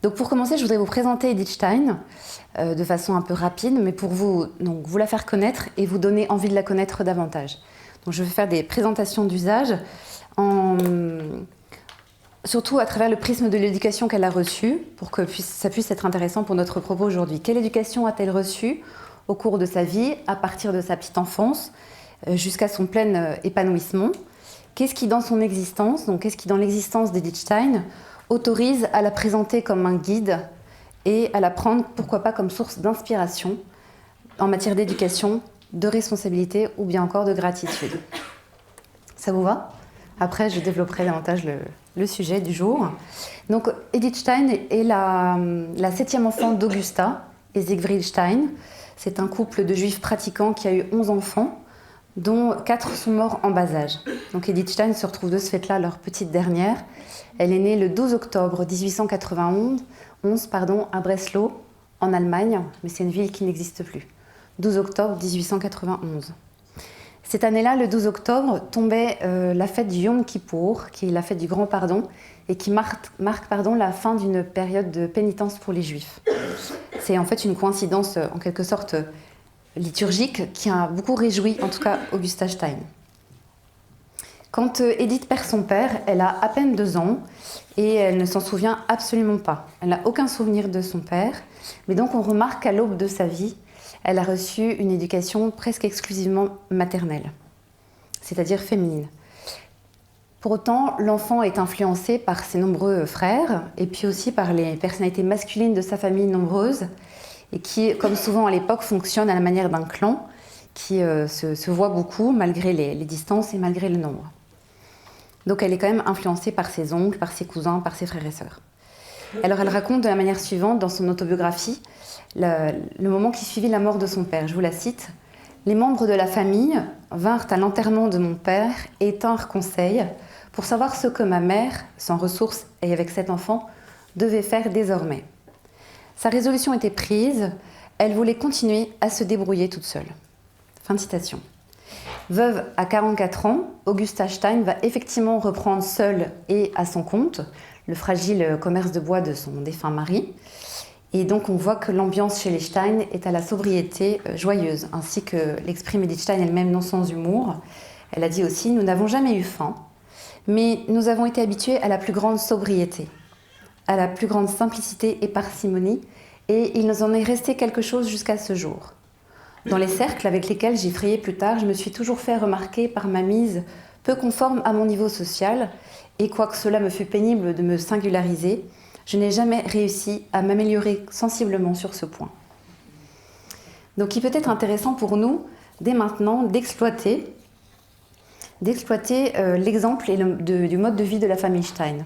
Donc pour commencer, je voudrais vous présenter Edith Stein de façon un peu rapide, mais pour vous, donc, vous la faire connaître et vous donner envie de la connaître davantage. Donc je vais faire des présentations d'usage, surtout à travers le prisme de l'éducation qu'elle a reçue, pour que ça puisse être intéressant pour notre propos aujourd'hui. Quelle éducation a-t-elle reçue au cours de sa vie, à partir de sa petite enfance, jusqu'à son plein épanouissement? Qu'est-ce qui dans son existence, donc qu'est-ce qui dans l'existence d'Edith Stein autorise à la présenter comme un guide et à la prendre, pourquoi pas, comme source d'inspiration en matière d'éducation, de responsabilité ou bien encore de gratitude. Ça vous va? Après, je développerai davantage le sujet du jour. Donc, Edith Stein est la 7e enfant d'Augusta et Siegfried Stein. C'est un couple de juifs pratiquants qui a eu 11 enfants, dont 4 sont morts en bas âge. Donc Edith Stein se retrouve de ce fait-là leur petite dernière. Elle est née le 12 octobre 1891 à Breslau, en Allemagne, mais c'est une ville qui n'existe plus. 12 octobre 1891. Cette année-là, le 12 octobre, tombait la fête du Yom Kippour, qui est la fête du Grand Pardon, et qui marque la fin d'une période de pénitence pour les Juifs. C'est en fait une coïncidence, en quelque sorte, liturgique, qui a beaucoup réjoui, en tout cas, Augusta Stein. Quand Edith perd son père, elle a à peine 2 ans et elle ne s'en souvient absolument pas. Elle n'a aucun souvenir de son père, mais donc on remarque qu'à l'aube de sa vie, elle a reçu une éducation presque exclusivement maternelle, c'est-à-dire féminine. Pour autant, l'enfant est influencé par ses nombreux frères et puis aussi par les personnalités masculines de sa famille nombreuse et qui, comme souvent à l'époque, fonctionnent à la manière d'un clan qui se voit beaucoup malgré les distances et malgré le nombre. Donc elle est quand même influencée par ses oncles, par ses cousins, par ses frères et sœurs. Alors elle raconte de la manière suivante dans son autobiographie le moment qui suivit la mort de son père. Je vous la cite. « Les membres de la famille vinrent à l'enterrement de mon père et tinrent conseil pour savoir ce que ma mère, sans ressources et avec 7 enfants, devait faire désormais. Sa résolution était prise, elle voulait continuer à se débrouiller toute seule. » Fin de citation. Veuve à 44 ans, Augusta Stein va effectivement reprendre seule et à son compte le fragile commerce de bois de son défunt mari. Et donc on voit que l'ambiance chez les Stein est à la sobriété joyeuse, ainsi que l'exprime Edith Stein elle-même non sans humour. Elle a dit aussi « Nous n'avons jamais eu faim, mais nous avons été habitués à la plus grande sobriété, à la plus grande simplicité et parcimonie, et il nous en est resté quelque chose jusqu'à ce jour. Dans les cercles avec lesquels j'ai frayé plus tard, je me suis toujours fait remarquer par ma mise peu conforme à mon niveau social, et quoique cela me fût pénible de me singulariser, je n'ai jamais réussi à m'améliorer sensiblement sur ce point. » Donc il peut être intéressant pour nous, dès maintenant, d'exploiter l'exemple du mode de vie de la famille Stein.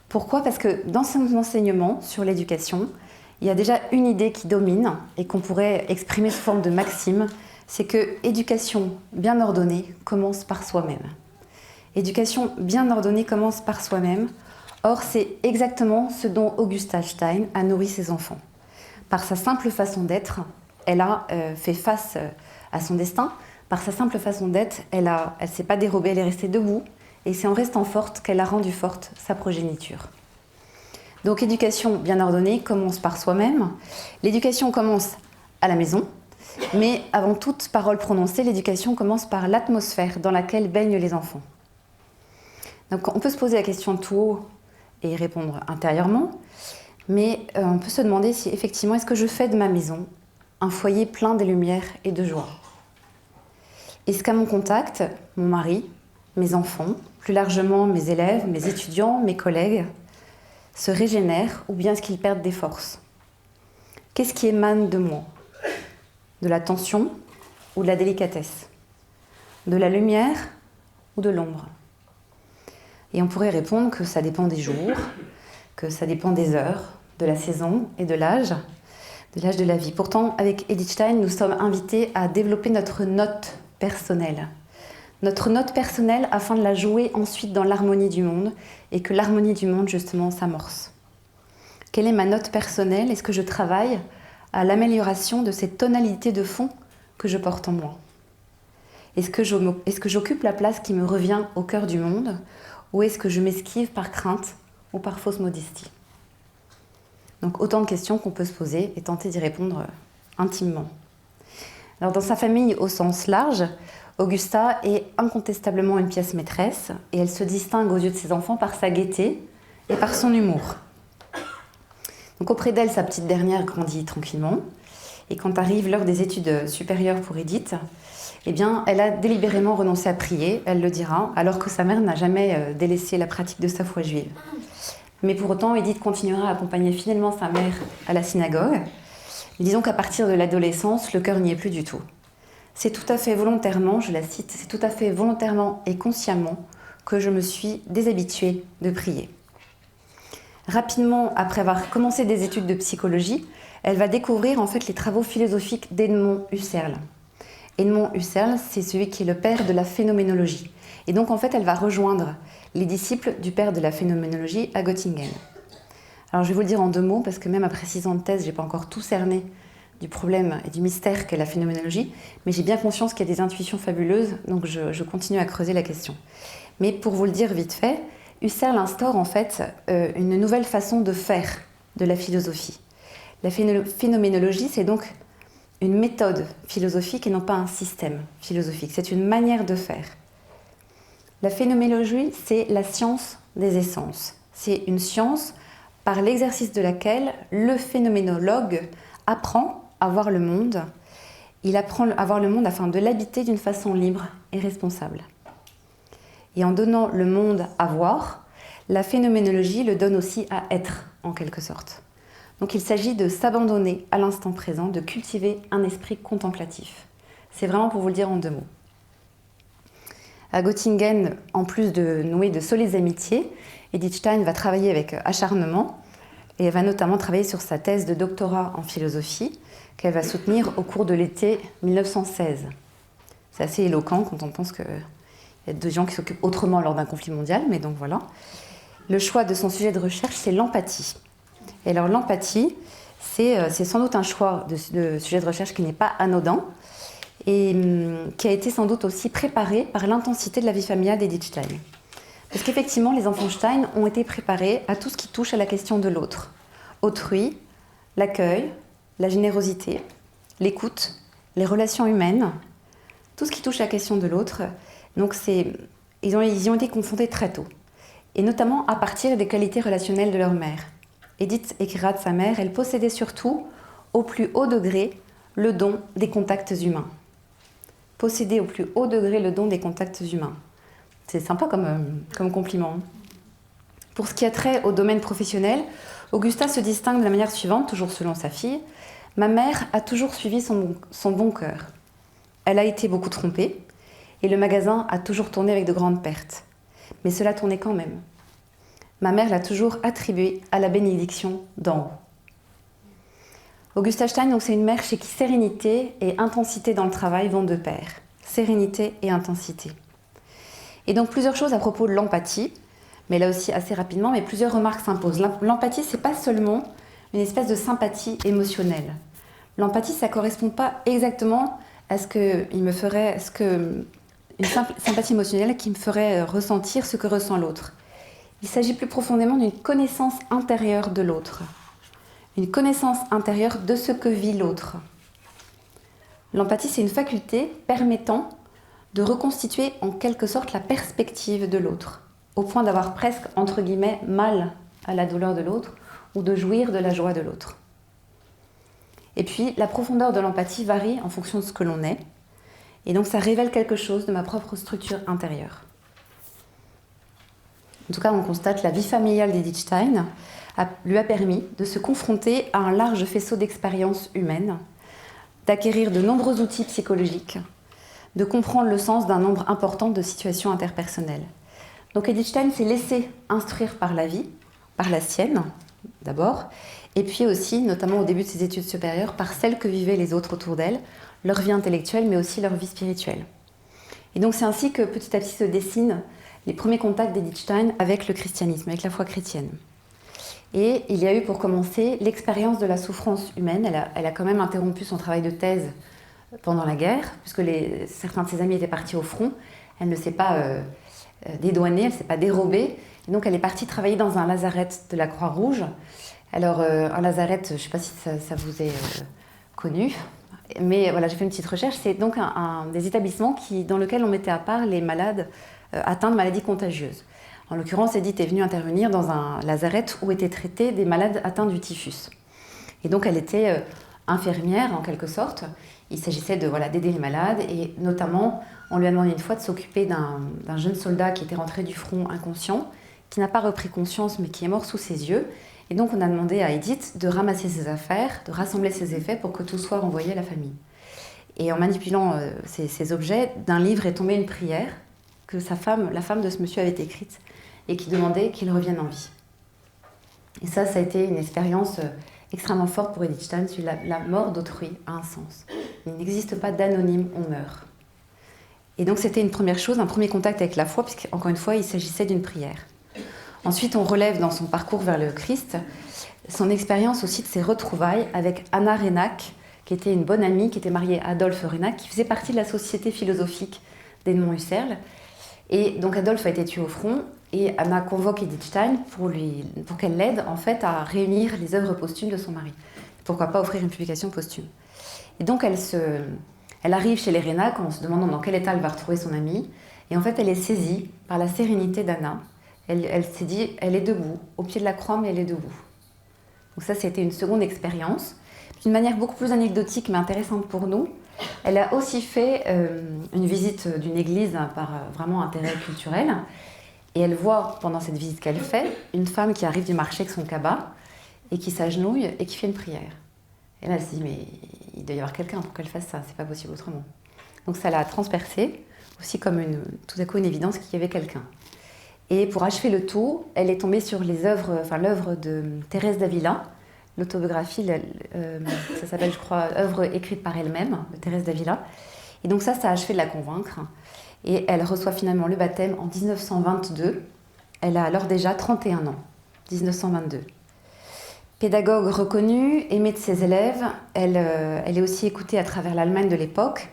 Pourquoi? Parce que dans son enseignement sur l'éducation, il y a déjà une idée qui domine et qu'on pourrait exprimer sous forme de maxime, c'est que éducation bien ordonnée commence par soi-même. Éducation bien ordonnée commence par soi-même. Or, c'est exactement ce dont Augusta Stein a nourri ses enfants. Par sa simple façon d'être, elle a fait face à son destin. Par sa simple façon d'être, elle ne s'est pas dérobée, elle est restée debout. Et c'est en restant forte qu'elle a rendu forte sa progéniture. Donc, éducation bien ordonnée commence par soi-même. L'éducation commence à la maison. Mais avant toute parole prononcée, l'éducation commence par l'atmosphère dans laquelle baignent les enfants. Donc, on peut se poser la question tout haut et y répondre intérieurement. Mais on peut se demander si effectivement, est-ce que je fais de ma maison un foyer plein de lumière et de joie? Est-ce qu'à mon contact, mon mari, mes enfants, plus largement mes élèves, mes étudiants, mes collègues, se régénèrent ou bien est-ce qu'ils perdent des forces? Qu'est-ce qui émane de moi? De la tension ou de la délicatesse? De la lumière ou de l'ombre? Et on pourrait répondre que ça dépend des jours, que ça dépend des heures, de la saison et de l'âge de la vie. Pourtant, avec Edith Stein, nous sommes invités à développer notre note personnelle. Notre note personnelle afin de la jouer ensuite dans l'harmonie du monde et que l'harmonie du monde, justement, s'amorce. Quelle est ma note personnelle? Est-ce que je travaille à l'amélioration de cette tonalité de fond que je porte en moi? Est-ce que j'occupe la place qui me revient au cœur du monde ou est-ce que je m'esquive par crainte ou par fausse modestie? Donc autant de questions qu'on peut se poser et tenter d'y répondre intimement. Alors dans sa famille au sens large, Augusta est incontestablement une pièce maîtresse et elle se distingue aux yeux de ses enfants par sa gaieté et par son humour. Donc auprès d'elle, sa petite dernière grandit tranquillement. Et quand arrive l'heure des études supérieures pour Edith, eh bien, elle a délibérément renoncé à prier, elle le dira, alors que sa mère n'a jamais délaissé la pratique de sa foi juive. Mais pour autant, Edith continuera à accompagner fidèlement sa mère à la synagogue. Mais disons qu'à partir de l'adolescence, le cœur n'y est plus du tout. C'est tout à fait volontairement, je la cite, c'est tout à fait volontairement et consciemment que je me suis déshabituée de prier. Rapidement, après avoir commencé des études de psychologie, elle va découvrir en fait les travaux philosophiques d'Edmond Husserl. Edmond Husserl, c'est celui qui est le père de la phénoménologie. Et donc en fait, elle va rejoindre les disciples du père de la phénoménologie à Göttingen. Alors je vais vous le dire en 2 mots, parce que même après 6 ans de thèse, je n'ai pas encore tout cerné du problème et du mystère qu'est la phénoménologie, mais j'ai bien conscience qu'il y a des intuitions fabuleuses, donc je continue à creuser la question. Mais pour vous le dire vite fait, Husserl instaure en fait une nouvelle façon de faire de la philosophie. La phénoménologie, c'est donc une méthode philosophique et non pas un système philosophique. C'est une manière de faire. La phénoménologie, c'est la science des essences. C'est une science par l'exercice de laquelle le phénoménologue apprend à voir le monde. Il apprend à voir le monde afin de l'habiter d'une façon libre et responsable. Et en donnant le monde à voir, la phénoménologie le donne aussi à être, en quelque sorte. Donc il s'agit de s'abandonner à l'instant présent, de cultiver un esprit contemplatif. C'est vraiment pour vous le dire en 2 mots. À Göttingen, en plus de nouer de solides amitiés, Edith Stein va travailler avec acharnement et elle va notamment travailler sur sa thèse de doctorat en philosophie qu'elle va soutenir au cours de l'été 1916. C'est assez éloquent quand on pense qu'il y a 2 gens qui s'occupent autrement lors d'un conflit mondial, mais donc voilà. Le choix de son sujet de recherche, c'est l'empathie. Et alors l'empathie, c'est sans doute un choix de sujet de recherche qui n'est pas anodin et qui a été sans doute aussi préparé par l'intensité de la vie familiale d'Edith Stein. Parce qu'effectivement, les enfants Stein ont été préparés à tout ce qui touche à la question de l'autre. Autrui, l'accueil, la générosité, l'écoute, les relations humaines, tout ce qui touche à la question de l'autre. Donc ils y ont été confrontés très tôt, et notamment à partir des qualités relationnelles de leur mère. Edith écrira de sa mère, elle possédait surtout, au plus haut degré, le don des contacts humains. Posséder au plus haut degré le don des contacts humains. C'est sympa comme compliment. Pour ce qui a trait au domaine professionnel, Augusta se distingue de la manière suivante, toujours selon sa fille. Ma mère a toujours suivi son bon cœur. Elle a été beaucoup trompée et le magasin a toujours tourné avec de grandes pertes. Mais cela tournait quand même. Ma mère l'a toujours attribué à la bénédiction d'en haut. Augusta Stein, donc c'est une mère chez qui sérénité et intensité dans le travail vont de pair. Sérénité et intensité. Et donc plusieurs choses à propos de l'empathie, mais là aussi assez rapidement, mais plusieurs remarques s'imposent. L'empathie, c'est pas seulement une espèce de sympathie émotionnelle. L'empathie, ça correspond pas exactement à une sympathie émotionnelle qui me ferait ressentir ce que ressent l'autre. Il s'agit plus profondément d'une connaissance intérieure de l'autre, une connaissance intérieure de ce que vit l'autre. L'empathie, c'est une faculté permettant de reconstituer en quelque sorte la perspective de l'autre, au point d'avoir presque, entre guillemets, mal à la douleur de l'autre ou de jouir de la joie de l'autre. Et puis, la profondeur de l'empathie varie en fonction de ce que l'on est, et donc ça révèle quelque chose de ma propre structure intérieure. En tout cas, on constate que la vie familiale d'Edith Stein lui a permis de se confronter à un large faisceau d'expériences humaines, d'acquérir de nombreux outils psychologiques, de comprendre le sens d'un nombre important de situations interpersonnelles. Donc Edith Stein s'est laissée instruire par la vie, par la sienne d'abord, et puis aussi, notamment au début de ses études supérieures, par celle que vivaient les autres autour d'elle, leur vie intellectuelle mais aussi leur vie spirituelle. Et donc c'est ainsi que petit à petit se dessinent les premiers contacts d'Edith Stein avec le christianisme, avec la foi chrétienne. Et il y a eu pour commencer l'expérience de la souffrance humaine. Elle a quand même interrompu son travail de thèse pendant la guerre, puisque certains de ses amis étaient partis au front. Elle ne s'est pas dédouanée, elle ne s'est pas dérobée. Et donc elle est partie travailler dans un lazaret de la Croix-Rouge. Alors, un lazaret, je ne sais pas si ça vous est connu, mais voilà, j'ai fait une petite recherche. C'est donc un des établissements dans lequel on mettait à part les malades atteints de maladies contagieuses. En l'occurrence, Edith est venue intervenir dans un lazaret où étaient traités des malades atteints du typhus. Et donc, elle était infirmière, en quelque sorte. Il s'agissait d'aider les malades, et notamment, on lui a demandé une fois de s'occuper d'un jeune soldat qui était rentré du front inconscient, qui n'a pas repris conscience, mais qui est mort sous ses yeux. Et donc, on a demandé à Edith de ramasser ses affaires, de rassembler ses effets pour que tout soit renvoyé à la famille. Et en manipulant ces objets, d'un livre est tombée une prière que la femme de ce monsieur avait écrite, et qui demandait qu'il revienne en vie. Et ça a été une expérience extrêmement forte pour Edith Stein. La mort d'autrui a un sens. Il n'existe pas d'anonyme, on meurt. Et donc c'était une première chose, un premier contact avec la foi, puisqu'encore une fois, il s'agissait d'une prière. Ensuite, on relève dans son parcours vers le Christ son expérience aussi de ses retrouvailles avec Anna Reinach, qui était une bonne amie, qui était mariée à Adolphe Reinach, qui faisait partie de la société philosophique d'Edmond Husserl. Et donc Adolphe a été tué au front, et Anna convoque Edith Stein pour qu'elle l'aide en fait à réunir les œuvres posthumes de son mari. Pourquoi pas offrir une publication posthume. Et donc elle arrive chez les Reinach en se demandant dans quel état elle va retrouver son amie. Et en fait, elle est saisie par la sérénité d'Anna. Elle s'est dit, elle est debout, au pied de la croix, mais elle est debout. Donc ça, c'était une seconde expérience. D'une manière beaucoup plus anecdotique, mais intéressante pour nous, elle a aussi fait une visite d'une église par vraiment intérêt culturel. Et elle voit, pendant cette visite qu'elle fait, une femme qui arrive du marché avec son cabas et qui s'agenouille et qui fait une prière. Et là, elle se dit, mais il doit y avoir quelqu'un pour qu'elle fasse ça, c'est pas possible autrement. Donc ça l'a transpercée, aussi comme tout à coup une évidence qu'il y avait quelqu'un. Et pour achever le tout, elle est tombée sur l'œuvre de Thérèse d'Avila, l'autobiographie, ça s'appelle, je crois, œuvre écrite par elle-même, de Thérèse d'Avila. Et donc ça a achevé de la convaincre. Et elle reçoit finalement le baptême en 1922. Elle a alors déjà 31 ans, 1922. Pédagogue reconnue, aimée de ses élèves, elle est aussi écoutée à travers l'Allemagne de l'époque,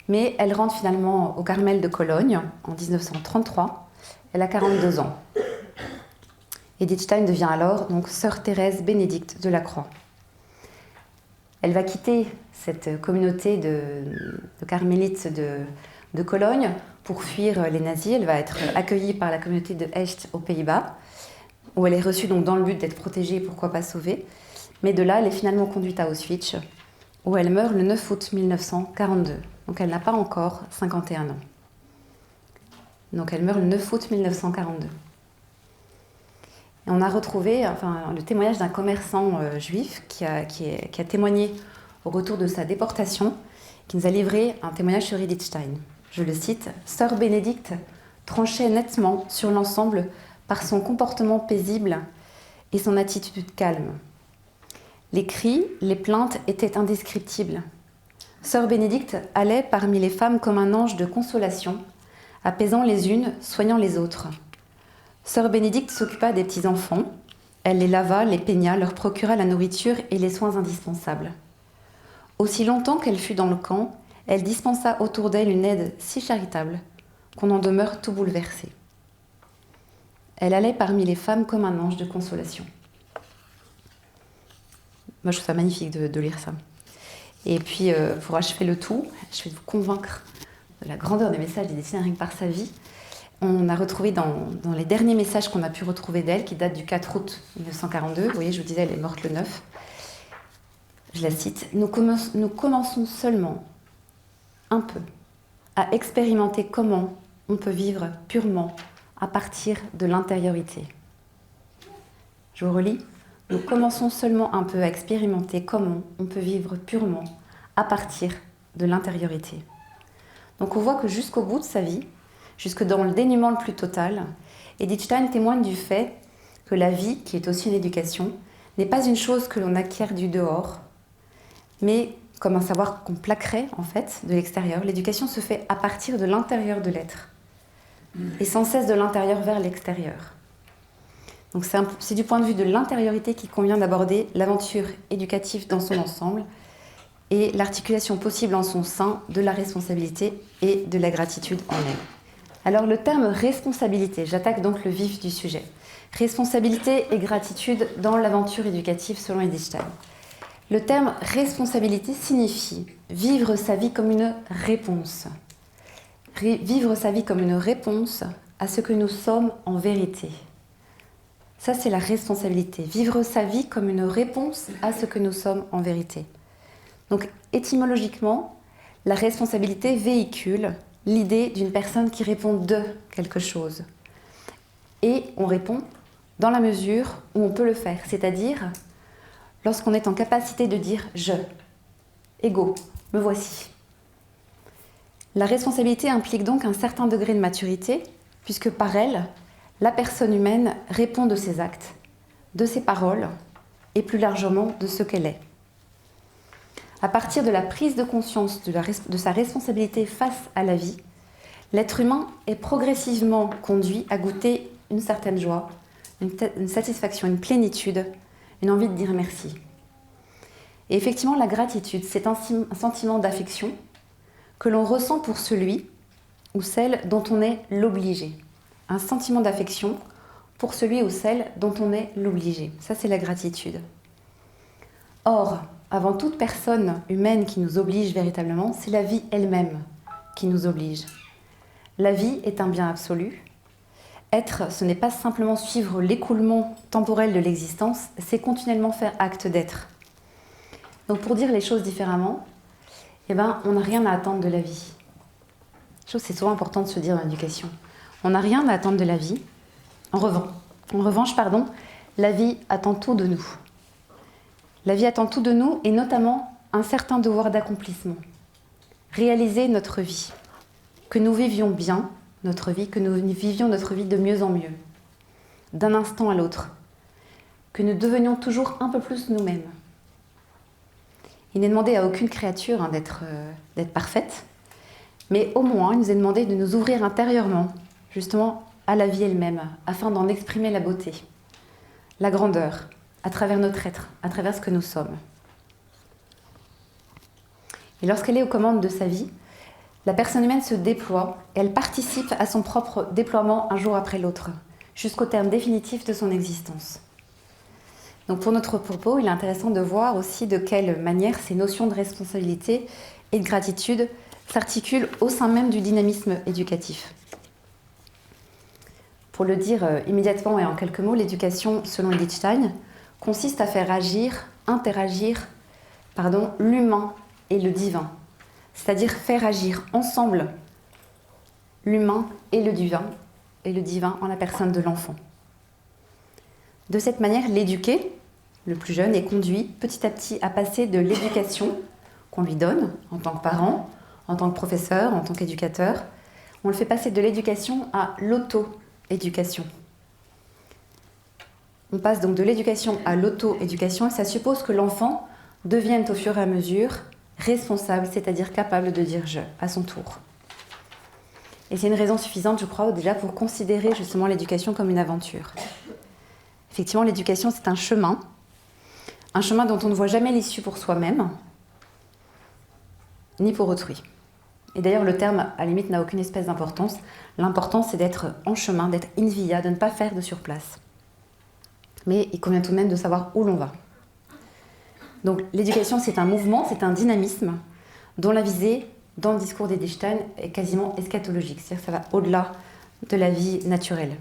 mais elle rentre finalement au Carmel de Cologne en 1933. Elle a 42 ans. Edith Stein devient alors donc sœur Thérèse Bénédicte de la Croix. Elle va quitter cette communauté de carmélites de Cologne pour fuir les nazis. Elle va être accueillie par la communauté de Echt aux Pays-Bas, où elle est reçue donc dans le but d'être protégée et pourquoi pas sauvée. Mais de là, elle est finalement conduite à Auschwitz, où elle meurt le 9 août 1942. Donc elle n'a pas encore 51 ans. Donc elle meurt le 9 août 1942. Et on a retrouvé le témoignage d'un commerçant juif qui a témoigné au retour de sa déportation, qui nous a livré un témoignage sur Edith Stein. Je le cite, « Sœur Bénédicte tranchait nettement sur l'ensemble par son comportement paisible et son attitude calme. Les cris, les plaintes étaient indescriptibles. Sœur Bénédicte allait parmi les femmes comme un ange de consolation, apaisant les unes, soignant les autres. Sœur Bénédicte s'occupa des petits-enfants. Elle les lava, les peigna, leur procura la nourriture et les soins indispensables. Aussi longtemps qu'elle fut dans le camp, elle dispensa autour d'elle une aide si charitable qu'on en demeure tout bouleversé. Elle allait parmi les femmes comme un ange de consolation. » Moi, je trouve ça magnifique de lire ça. Et puis, pour achever le tout, je vais vous convaincre de la grandeur des messages d'Edith Stein par sa vie. On a retrouvé dans les derniers messages qu'on a pu retrouver d'elle, qui datent du 4 août 1942, vous voyez, je vous disais, elle est morte le 9. Je la cite, « Nous commençons seulement, un peu, à expérimenter comment on peut vivre purement à partir de l'intériorité. » Je vous relis. « Nous commençons seulement un peu à expérimenter comment on peut vivre purement à partir de l'intériorité. » Donc on voit que jusqu'au bout de sa vie, jusque dans le dénuement le plus total, Edith Stein témoigne du fait que la vie, qui est aussi une éducation, n'est pas une chose que l'on acquiert du dehors, mais comme un savoir qu'on plaquerait en fait de l'extérieur. L'éducation se fait à partir de l'intérieur de l'être, et sans cesse de l'intérieur vers l'extérieur. Donc c'est du point de vue de l'intériorité qu'il convient d'aborder l'aventure éducative dans son ensemble et l'articulation possible en son sein de la responsabilité et de la gratitude en elle. Alors le terme responsabilité, j'attaque donc le vif du sujet. Responsabilité et gratitude dans l'aventure éducative selon Edith Stein. Le terme responsabilité signifie vivre sa vie comme une réponse. Vivre sa vie comme une réponse à ce que nous sommes en vérité. Ça, c'est la responsabilité. Vivre sa vie comme une réponse à ce que nous sommes en vérité. Donc, étymologiquement, la responsabilité véhicule l'idée d'une personne qui répond de quelque chose. Et on répond dans la mesure où on peut le faire, c'est-à-dire lorsqu'on est en capacité de dire « je »,« ego »,« me voici ». La responsabilité implique donc un certain degré de maturité, puisque par elle, la personne humaine répond de ses actes, de ses paroles, et plus largement de ce qu'elle est. À partir de la prise de conscience de sa responsabilité face à la vie, l'être humain est progressivement conduit à goûter une certaine joie, une satisfaction, une plénitude, une envie de dire merci. Et effectivement, la gratitude, c'est un sentiment d'affection que l'on ressent pour celui ou celle dont on est l'obligé. Un sentiment d'affection pour celui ou celle dont on est l'obligé. Ça, c'est la gratitude. Or, avant toute personne humaine qui nous oblige véritablement, c'est la vie elle-même qui nous oblige. La vie est un bien absolu. Être, ce n'est pas simplement suivre l'écoulement temporel de l'existence, c'est continuellement faire acte d'être. Donc pour dire les choses différemment, on n'a rien à attendre de la vie. C'est souvent important de se dire dans l'éducation. On n'a rien à attendre de la vie. En revanche, la vie attend tout de nous. La vie attend tout de nous et notamment un certain devoir d'accomplissement. Réaliser notre vie. Que nous vivions bien notre vie, que nous vivions notre vie de mieux en mieux. D'un instant à l'autre. Que nous devenions toujours un peu plus nous-mêmes. Il n'est demandé à aucune créature d'être parfaite, mais au moins il nous est demandé de nous ouvrir intérieurement, justement, à la vie elle-même, afin d'en exprimer la beauté, la grandeur, à travers notre être, à travers ce que nous sommes. Et lorsqu'elle est aux commandes de sa vie, la personne humaine se déploie et elle participe à son propre déploiement un jour après l'autre, jusqu'au terme définitif de son existence. Donc pour notre propos, il est intéressant de voir aussi de quelle manière ces notions de responsabilité et de gratitude s'articulent au sein même du dynamisme éducatif. Pour le dire immédiatement et en quelques mots, l'éducation, selon Edith Stein, consiste à faire interagir l'humain et le divin, c'est-à-dire faire agir ensemble l'humain et le divin en la personne de l'enfant. De cette manière, l'éduqué, le plus jeune, est conduit petit à petit à passer de l'éducation qu'on lui donne en tant que parent, en tant que professeur, en tant qu'éducateur. On le fait passer de l'éducation à l'auto-éducation. On passe donc de l'éducation à l'auto-éducation et ça suppose que l'enfant devienne au fur et à mesure responsable, c'est-à-dire capable de dire « je » à son tour. Et c'est une raison suffisante, je crois, déjà pour considérer justement l'éducation comme une aventure. Effectivement, l'éducation, c'est un chemin dont on ne voit jamais l'issue pour soi-même, ni pour autrui. Et d'ailleurs, le terme, à la limite, n'a aucune espèce d'importance. L'important, c'est d'être en chemin, d'être in via, de ne pas faire de surplace. Mais il convient tout de même de savoir où l'on va. Donc, l'éducation, c'est un mouvement, c'est un dynamisme dont la visée, dans le discours d'Edith Stein, est quasiment eschatologique. C'est-à-dire que ça va au-delà de la vie naturelle.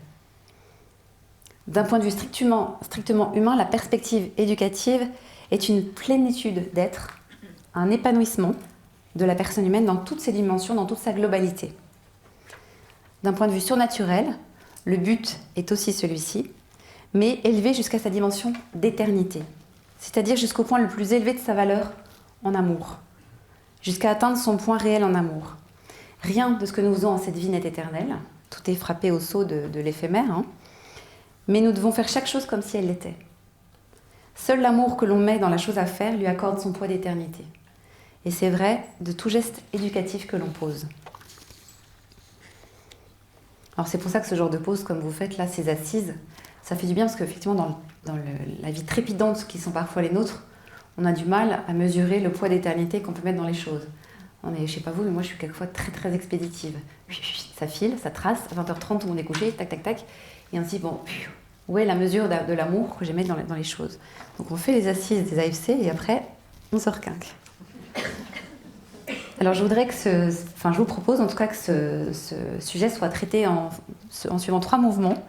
D'un point de vue strictement humain, la perspective éducative est une plénitude d'être, un épanouissement de la personne humaine dans toutes ses dimensions, dans toute sa globalité. D'un point de vue surnaturel, le but est aussi celui-ci, mais élevé jusqu'à sa dimension d'éternité, c'est-à-dire jusqu'au point le plus élevé de sa valeur en amour, jusqu'à atteindre son point réel en amour. Rien de ce que nous faisons en cette vie n'est éternel, tout est frappé au sceau de l'éphémère, mais nous devons faire chaque chose comme si elle l'était. Seul l'amour que l'on met dans la chose à faire lui accorde son poids d'éternité. Et c'est vrai de tout geste éducatif que l'on pose. Alors c'est pour ça que ce genre de pause, comme vous faites là, ces assises, ça fait du bien parce qu'effectivement dans la vie trépidante qui sont parfois les nôtres, on a du mal à mesurer le poids d'éternité qu'on peut mettre dans les choses. Je sais pas vous, mais moi je suis quelquefois très très expéditive. Ça file, ça trace, à 20h30 tout le monde est couché, tac tac tac. Et on se dit, bon, où est la mesure de l'amour que j'aimais dans les choses? Donc on fait les assises des AFC et après, on se requinque. Alors je vous propose en tout cas que ce sujet soit traité en suivant 3 mouvements.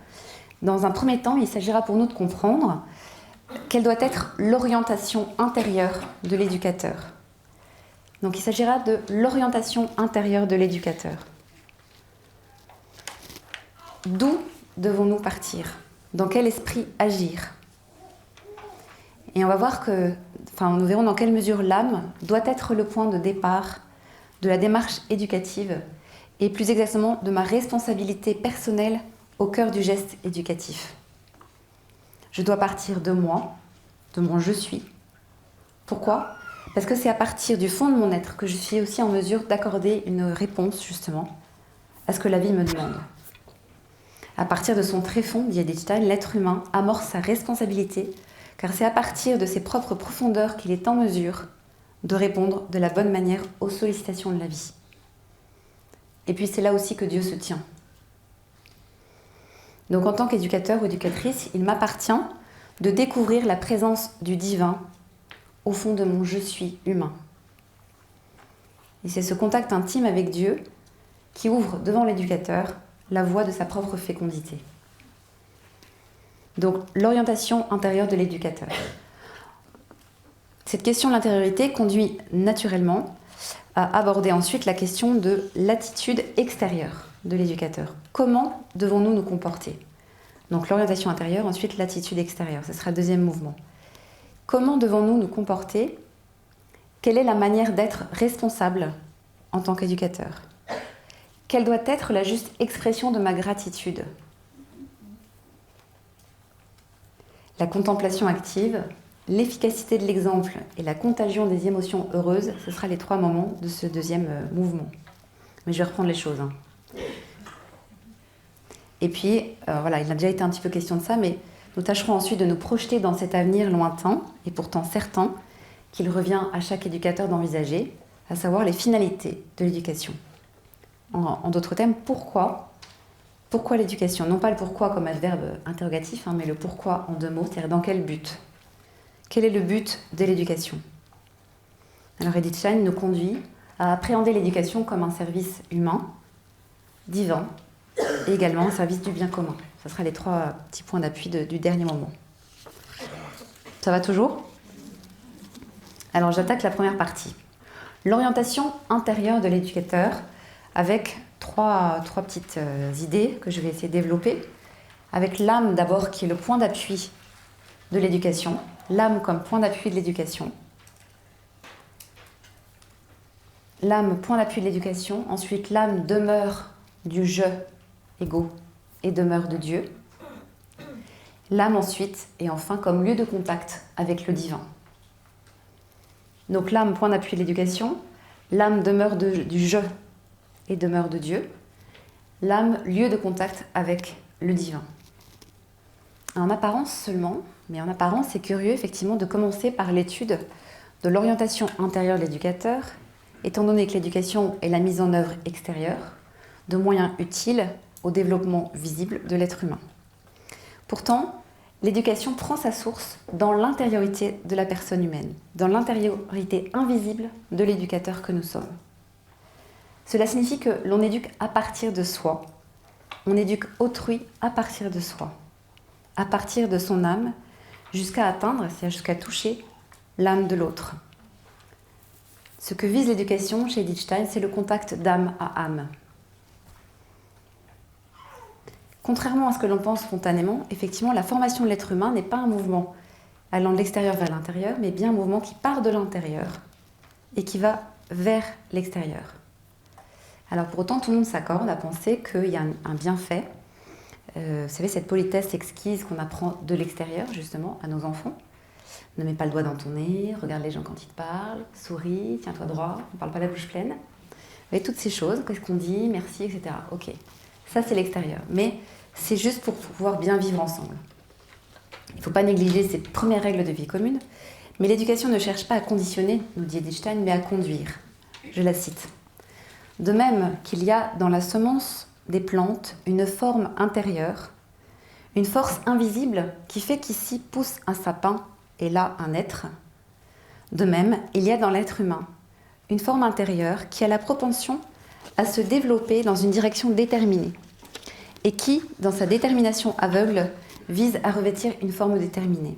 Dans un premier temps, il s'agira pour nous de comprendre quelle doit être l'orientation intérieure de l'éducateur. Donc il s'agira de l'orientation intérieure de l'éducateur. D'où devons-nous partir? Dans quel esprit agir? Et on va voir nous verrons dans quelle mesure l'âme doit être le point de départ de la démarche éducative et plus exactement de ma responsabilité personnelle au cœur du geste éducatif. Je dois partir de moi, de mon je suis. Pourquoi? Parce que c'est à partir du fond de mon être que je suis aussi en mesure d'accorder une réponse justement à ce que la vie me demande. À partir de son tréfonds, dit Edith Stein, l'être humain amorce sa responsabilité, car c'est à partir de ses propres profondeurs qu'il est en mesure de répondre de la bonne manière aux sollicitations de la vie. Et puis c'est là aussi que Dieu se tient. Donc en tant qu'éducateur ou éducatrice, il m'appartient de découvrir la présence du divin au fond de mon je suis humain. Et c'est ce contact intime avec Dieu qui ouvre devant l'éducateur la voie de sa propre fécondité. Donc l'orientation intérieure de l'éducateur. Cette question de l'intériorité conduit naturellement à aborder ensuite la question de l'attitude extérieure de l'éducateur. Comment devons-nous nous comporter? Donc l'orientation intérieure, ensuite l'attitude extérieure. Ce sera le deuxième mouvement. Comment devons-nous nous comporter? Quelle est la manière d'être responsable en tant qu'éducateur? Quelle doit être la juste expression de ma gratitude? La contemplation active, l'efficacité de l'exemple et la contagion des émotions heureuses, ce sera les 3 moments de ce deuxième mouvement. Mais je vais reprendre les choses. Et puis, il a déjà été un petit peu question de ça, mais nous tâcherons ensuite de nous projeter dans cet avenir lointain, et pourtant certain, qu'il revient à chaque éducateur d'envisager, à savoir les finalités de l'éducation. En d'autres termes, pourquoi l'éducation? Non pas le pourquoi comme adverbe interrogatif, mais le pourquoi en 2 mots, c'est-à-dire dans quel but? Quel est le but de l'éducation? Alors Edith Stein nous conduit à appréhender l'éducation comme un service humain, divin, et également un service du bien commun. Ce sera les 3 petits points d'appui du dernier moment. Ça va toujours? Alors j'attaque la première partie. L'orientation intérieure de l'éducateur avec 3 petites idées que je vais essayer de développer. Avec l'âme d'abord qui est le point d'appui de l'éducation. L'âme comme point d'appui de l'éducation. L'âme, point d'appui de l'éducation. Ensuite, l'âme demeure du je, ego, et demeure de Dieu. L'âme ensuite, et enfin comme lieu de contact avec le divin. Donc l'âme, point d'appui de l'éducation. L'âme demeure du je et demeure de Dieu. L'âme, lieu de contact avec le divin. En apparence seulement, mais en apparence, c'est curieux effectivement de commencer par l'étude de l'orientation intérieure de l'éducateur, étant donné que l'éducation est la mise en œuvre extérieure de moyens utiles au développement visible de l'être humain. Pourtant, l'éducation prend sa source dans l'intériorité de la personne humaine, dans l'intériorité invisible de l'éducateur que nous sommes. Cela signifie que l'on éduque à partir de soi, on éduque autrui à partir de soi, à partir de son âme, jusqu'à atteindre, c'est-à-dire jusqu'à toucher l'âme de l'autre. Ce que vise l'éducation chez Edith Stein, c'est le contact d'âme à âme. Contrairement à ce que l'on pense spontanément, effectivement, la formation de l'être humain n'est pas un mouvement allant de l'extérieur vers l'intérieur, mais bien un mouvement qui part de l'intérieur et qui va vers l'extérieur. Alors pour autant, tout le monde s'accorde à penser qu'il y a un bienfait. Vous savez, cette politesse exquise qu'on apprend de l'extérieur, justement, à nos enfants. Ne mets pas le doigt dans ton nez, regarde les gens quand ils te parlent, souris, tiens-toi droit, on ne parle pas la bouche pleine. Vous voyez, toutes ces choses, qu'est-ce qu'on dit, merci, etc. Ok, ça c'est l'extérieur. Mais c'est juste pour pouvoir bien vivre ensemble. Il ne faut pas négliger ces premières règles de vie commune. Mais l'éducation ne cherche pas à conditionner, nous dit Edith Stein, mais à conduire. Je la cite. « De même qu'il y a dans la semence des plantes une forme intérieure, une force invisible qui fait qu'ici pousse un sapin et là un être, de même, il y a dans l'être humain une forme intérieure qui a la propension à se développer dans une direction déterminée et qui, dans sa détermination aveugle, vise à revêtir une forme déterminée.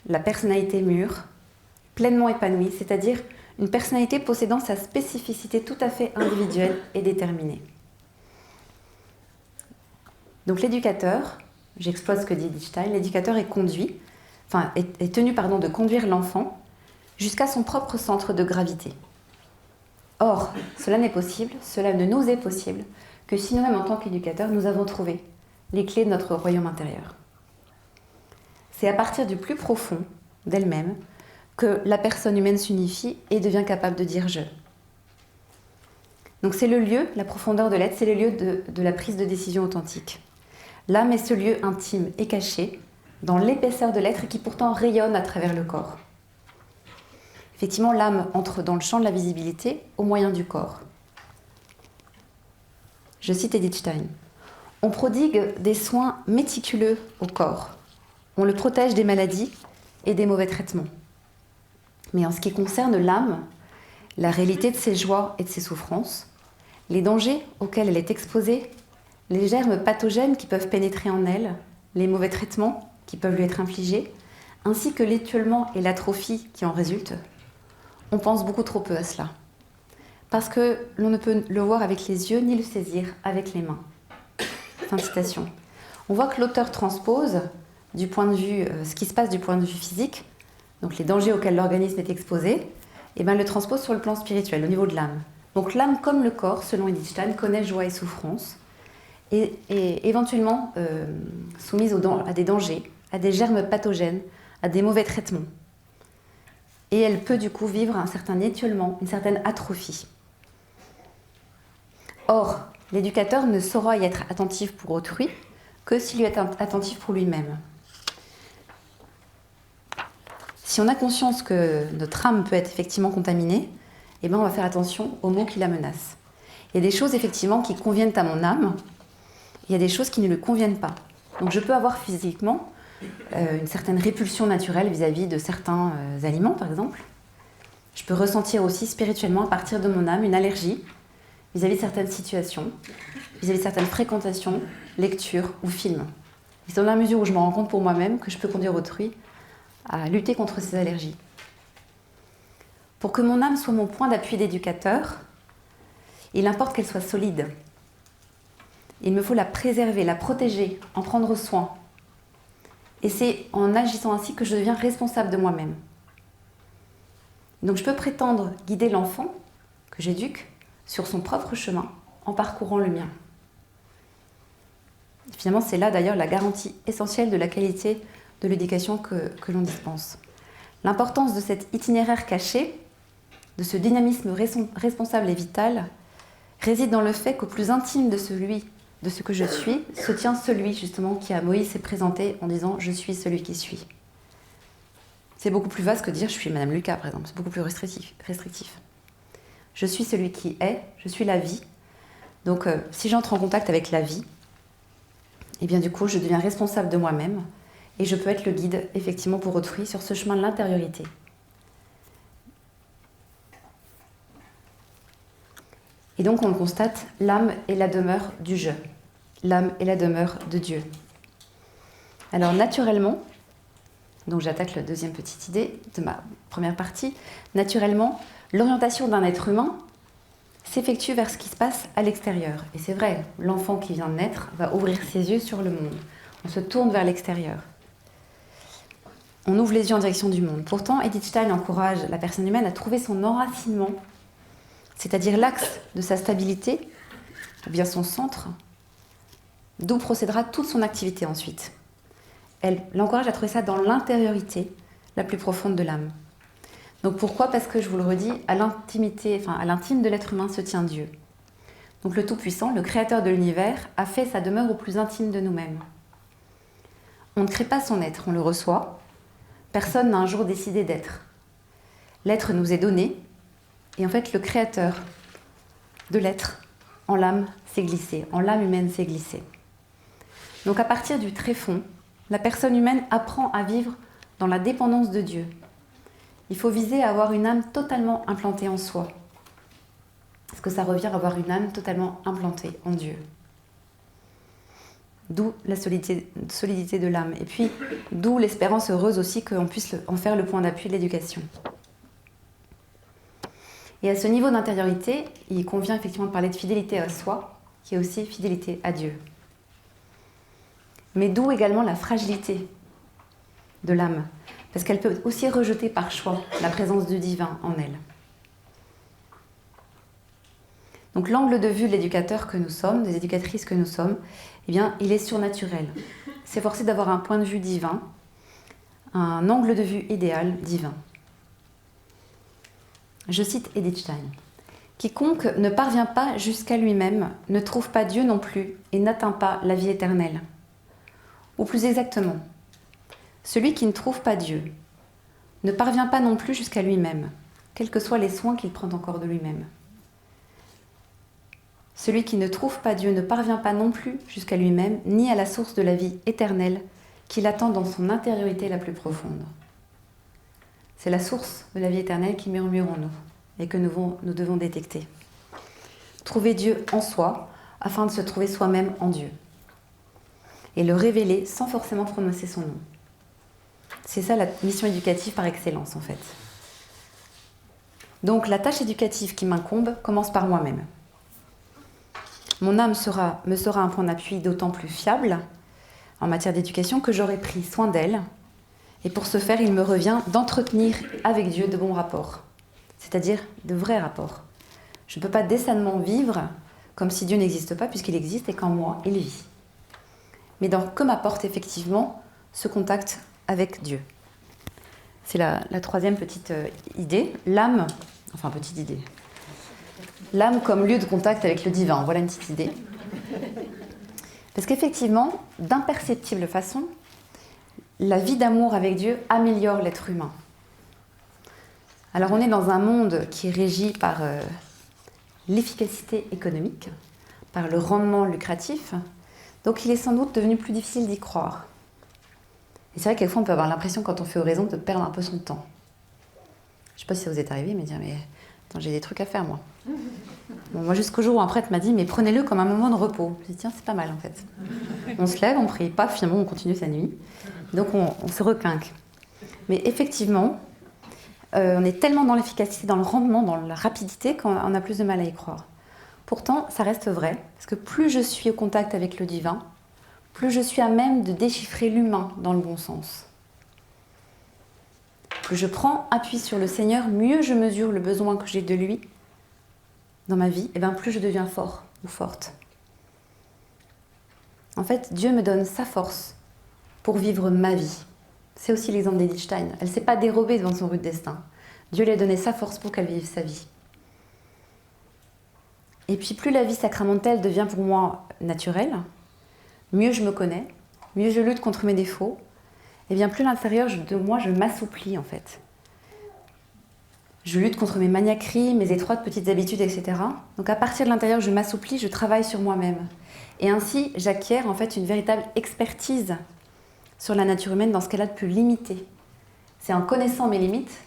La personnalité mûre, pleinement épanouie, c'est-à-dire une personnalité possédant sa spécificité tout à fait individuelle et déterminée. » Donc l'éducateur, j'exploite ce que dit Edith Stein, l'éducateur est tenu de conduire l'enfant jusqu'à son propre centre de gravité. Or, cela n'est possible, cela ne nous est possible que si nous-mêmes en tant qu'éducateurs, nous avons trouvé les clés de notre royaume intérieur. C'est à partir du plus profond d'elle-même que la personne humaine s'unifie et devient capable de dire « je ». Donc c'est le lieu, la profondeur de l'être, c'est le lieu de la prise de décision authentique. L'âme est ce lieu intime et caché, dans l'épaisseur de l'être et qui pourtant rayonne à travers le corps. Effectivement, l'âme entre dans le champ de la visibilité au moyen du corps. Je cite Edith Stein. « On prodigue des soins méticuleux au corps. On le protège des maladies et des mauvais traitements. Mais en ce qui concerne l'âme, la réalité de ses joies et de ses souffrances, les dangers auxquels elle est exposée, les germes pathogènes qui peuvent pénétrer en elle, les mauvais traitements qui peuvent lui être infligés, ainsi que l'étiolement et l'atrophie qui en résultent, on pense beaucoup trop peu à cela. Parce que l'on ne peut le voir avec les yeux ni le saisir avec les mains. » Fin de citation. On voit que l'auteur transpose du point de vue, ce qui se passe du point de vue physique, donc les dangers auxquels l'organisme est exposé, et le transpose sur le plan spirituel, au niveau de l'âme. Donc l'âme comme le corps, selon Edith Stein, connaît joie et souffrance, et éventuellement soumise à des dangers, à des germes pathogènes, à des mauvais traitements. Et elle peut du coup vivre un certain étiolement, une certaine atrophie. Or, l'éducateur ne saura y être attentif pour autrui que s'il lui est attentif pour lui-même. Si on a conscience que notre âme peut être effectivement contaminée, on va faire attention aux mots qui la menacent. Il y a des choses effectivement qui conviennent à mon âme, il y a des choses qui ne lui conviennent pas. Donc je peux avoir physiquement une certaine répulsion naturelle vis-à-vis de certains aliments, par exemple. Je peux ressentir aussi spirituellement, à partir de mon âme, une allergie vis-à-vis de certaines situations, vis-à-vis de certaines fréquentations, lectures ou films. C'est dans la mesure où je me rends compte pour moi-même que je peux conduire autrui à lutter contre ces allergies. Pour que mon âme soit mon point d'appui d'éducateur, il importe qu'elle soit solide. Il me faut la préserver, la protéger, en prendre soin. Et c'est en agissant ainsi que je deviens responsable de moi-même. Donc je peux prétendre guider l'enfant que j'éduque sur son propre chemin en parcourant le mien. Finalement, c'est là d'ailleurs la garantie essentielle de la qualité de l'éducation que l'on dispense. L'importance de cet itinéraire caché, de ce dynamisme responsable et vital, réside dans le fait qu'au plus intime de ce que je suis, se tient celui justement qui à Moïse s'est présenté en disant « Je suis celui qui suis ». C'est beaucoup plus vaste que dire « Je suis Madame Lucas » par exemple, c'est beaucoup plus restrictif. Je suis celui qui est, je suis la vie. Donc si j'entre en contact avec la vie, du coup je deviens responsable de moi-même et je peux être le guide effectivement pour autrui sur ce chemin de l'intériorité. Et donc on le constate, l'âme est la demeure du je. L'âme est la demeure de Dieu. Alors naturellement, donc j'attaque la deuxième petite idée de ma première partie, naturellement, l'orientation d'un être humain s'effectue vers ce qui se passe à l'extérieur. Et c'est vrai, l'enfant qui vient de naître va ouvrir ses yeux sur le monde. On se tourne vers l'extérieur. On ouvre les yeux en direction du monde. Pourtant, Edith Stein encourage la personne humaine à trouver son enracinement, c'est-à-dire l'axe de sa stabilité, ou bien son centre, d'où procédera toute son activité ensuite. Elle l'encourage à trouver ça dans l'intériorité la plus profonde de l'âme. Donc pourquoi ? Parce que, je vous le redis, à l'intime de l'être humain se tient Dieu. Donc le Tout-Puissant, le Créateur de l'univers, a fait sa demeure au plus intime de nous-mêmes. On ne crée pas son être, on le reçoit. Personne n'a un jour décidé d'être. L'être nous est donné, Et en fait, le créateur de l'être en l'âme s'est glissé, en l'âme humaine s'est glissé. Donc à partir du tréfonds, la personne humaine apprend à vivre dans la dépendance de Dieu. Il faut viser à avoir une âme totalement implantée en soi. Parce que ça revient à avoir une âme totalement implantée en Dieu. D'où la solidité de l'âme. Et puis, d'où l'espérance heureuse aussi qu'on puisse en faire le point d'appui de l'éducation. Et à ce niveau d'intériorité, il convient effectivement de parler de fidélité à soi, qui est aussi fidélité à Dieu. Mais d'où également la fragilité de l'âme, parce qu'elle peut aussi rejeter par choix la présence du divin en elle. Donc l'angle de vue de l'éducateur que nous sommes, des éducatrices que nous sommes, eh bien, il est surnaturel. C'est forcé d'avoir un point de vue divin, un angle de vue idéal divin. Je cite Edith Stein. « Quiconque ne parvient pas jusqu'à lui-même ne trouve pas Dieu non plus et n'atteint pas la vie éternelle. » Ou plus exactement, celui qui ne trouve pas Dieu ne parvient pas non plus jusqu'à lui-même, quels que soient les soins qu'il prend encore de lui-même. Celui qui ne trouve pas Dieu ne parvient pas non plus jusqu'à lui-même, ni à la source de la vie éternelle qu'il attend dans son intériorité la plus profonde. C'est la source de la vie éternelle qui murmure en nous et que nous devons détecter. Trouver Dieu en soi afin de se trouver soi-même en Dieu. Et le révéler sans forcément prononcer son nom. C'est ça la mission éducative par excellence en fait. Donc la tâche éducative qui m'incombe commence par moi-même. Mon âme me sera un point d'appui d'autant plus fiable en matière d'éducation que j'aurai pris soin d'elle. Et pour ce faire, il me revient d'entretenir avec Dieu de bons rapports, c'est-à-dire de vrais rapports. Je ne peux pas décemment vivre comme si Dieu n'existe pas, puisqu'il existe et qu'en moi, il vit. Mais que m'apporte effectivement ce contact avec Dieu. C'est la troisième petite idée, l'âme, enfin petite idée, l'âme comme lieu de contact avec le divin, voilà une petite idée. Parce qu'effectivement, d'imperceptible façon, la vie d'amour avec Dieu améliore l'être humain. Alors on est dans un monde qui est régi par l'efficacité économique, par le rendement lucratif, donc il est sans doute devenu plus difficile d'y croire. Et c'est vrai qu'à fois on peut avoir l'impression quand on fait oraison de perdre un peu son temps. Je ne sais pas si ça vous est arrivé, mais dire mais attends, j'ai des trucs à faire moi. Bon, moi jusqu'au jour où un prêtre m'a dit mais prenez-le comme un moment de repos. Je dis tiens c'est pas mal en fait. On se lève, on prie, paf, finalement on continue sa nuit. Donc on se requinque. Mais effectivement, on est tellement dans l'efficacité, dans le rendement, dans la rapidité qu'on a plus de mal à y croire. Pourtant, ça reste vrai, parce que plus je suis au contact avec le divin, plus je suis à même de déchiffrer l'humain dans le bon sens. Plus je prends appui sur le Seigneur, mieux je mesure le besoin que j'ai de lui dans ma vie, et bien plus je deviens fort ou forte. En fait, Dieu me donne sa force pour vivre ma vie. C'est aussi l'exemple d'Edith Stein. Elle ne s'est pas dérobée devant son rude destin. Dieu lui a donné sa force pour qu'elle vive sa vie. Et puis plus la vie sacramentelle devient pour moi naturelle, mieux je me connais, mieux je lutte contre mes défauts, et bien plus l'intérieur de moi je m'assouplis en fait. Je lutte contre mes maniaqueries, mes étroites petites habitudes, etc. Donc à partir de l'intérieur je m'assouplis, je travaille sur moi-même. Et ainsi j'acquiers en fait une véritable expertise sur la nature humaine dans ce qu'elle a de plus limité. C'est en connaissant mes limites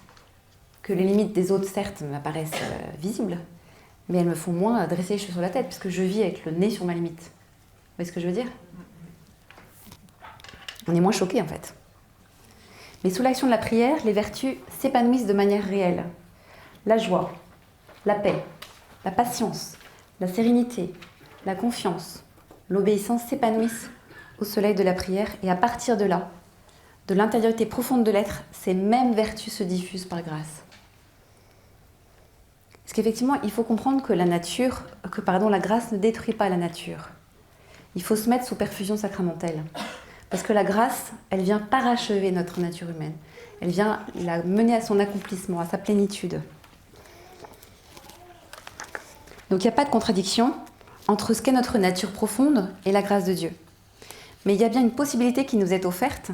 que les limites des autres certes m'apparaissent visibles, mais elles me font moins dresser les cheveux sur la tête, puisque je vis avec le nez sur ma limite. Vous voyez ce que je veux dire? On est moins choqué en fait. Mais sous l'action de la prière, les vertus s'épanouissent de manière réelle. La joie, la paix, la patience, la sérénité, la confiance, l'obéissance s'épanouissent au soleil de la prière, et à partir de là, de l'intériorité profonde de l'être, ces mêmes vertus se diffusent par grâce. Parce qu'effectivement, il faut comprendre que la grâce ne détruit pas la nature. Il faut se mettre sous perfusion sacramentelle. Parce que la grâce, elle vient parachever notre nature humaine. Elle vient la mener à son accomplissement, à sa plénitude. Donc il n'y a pas de contradiction entre ce qu'est notre nature profonde et la grâce de Dieu. Mais il y a bien une possibilité qui nous est offerte,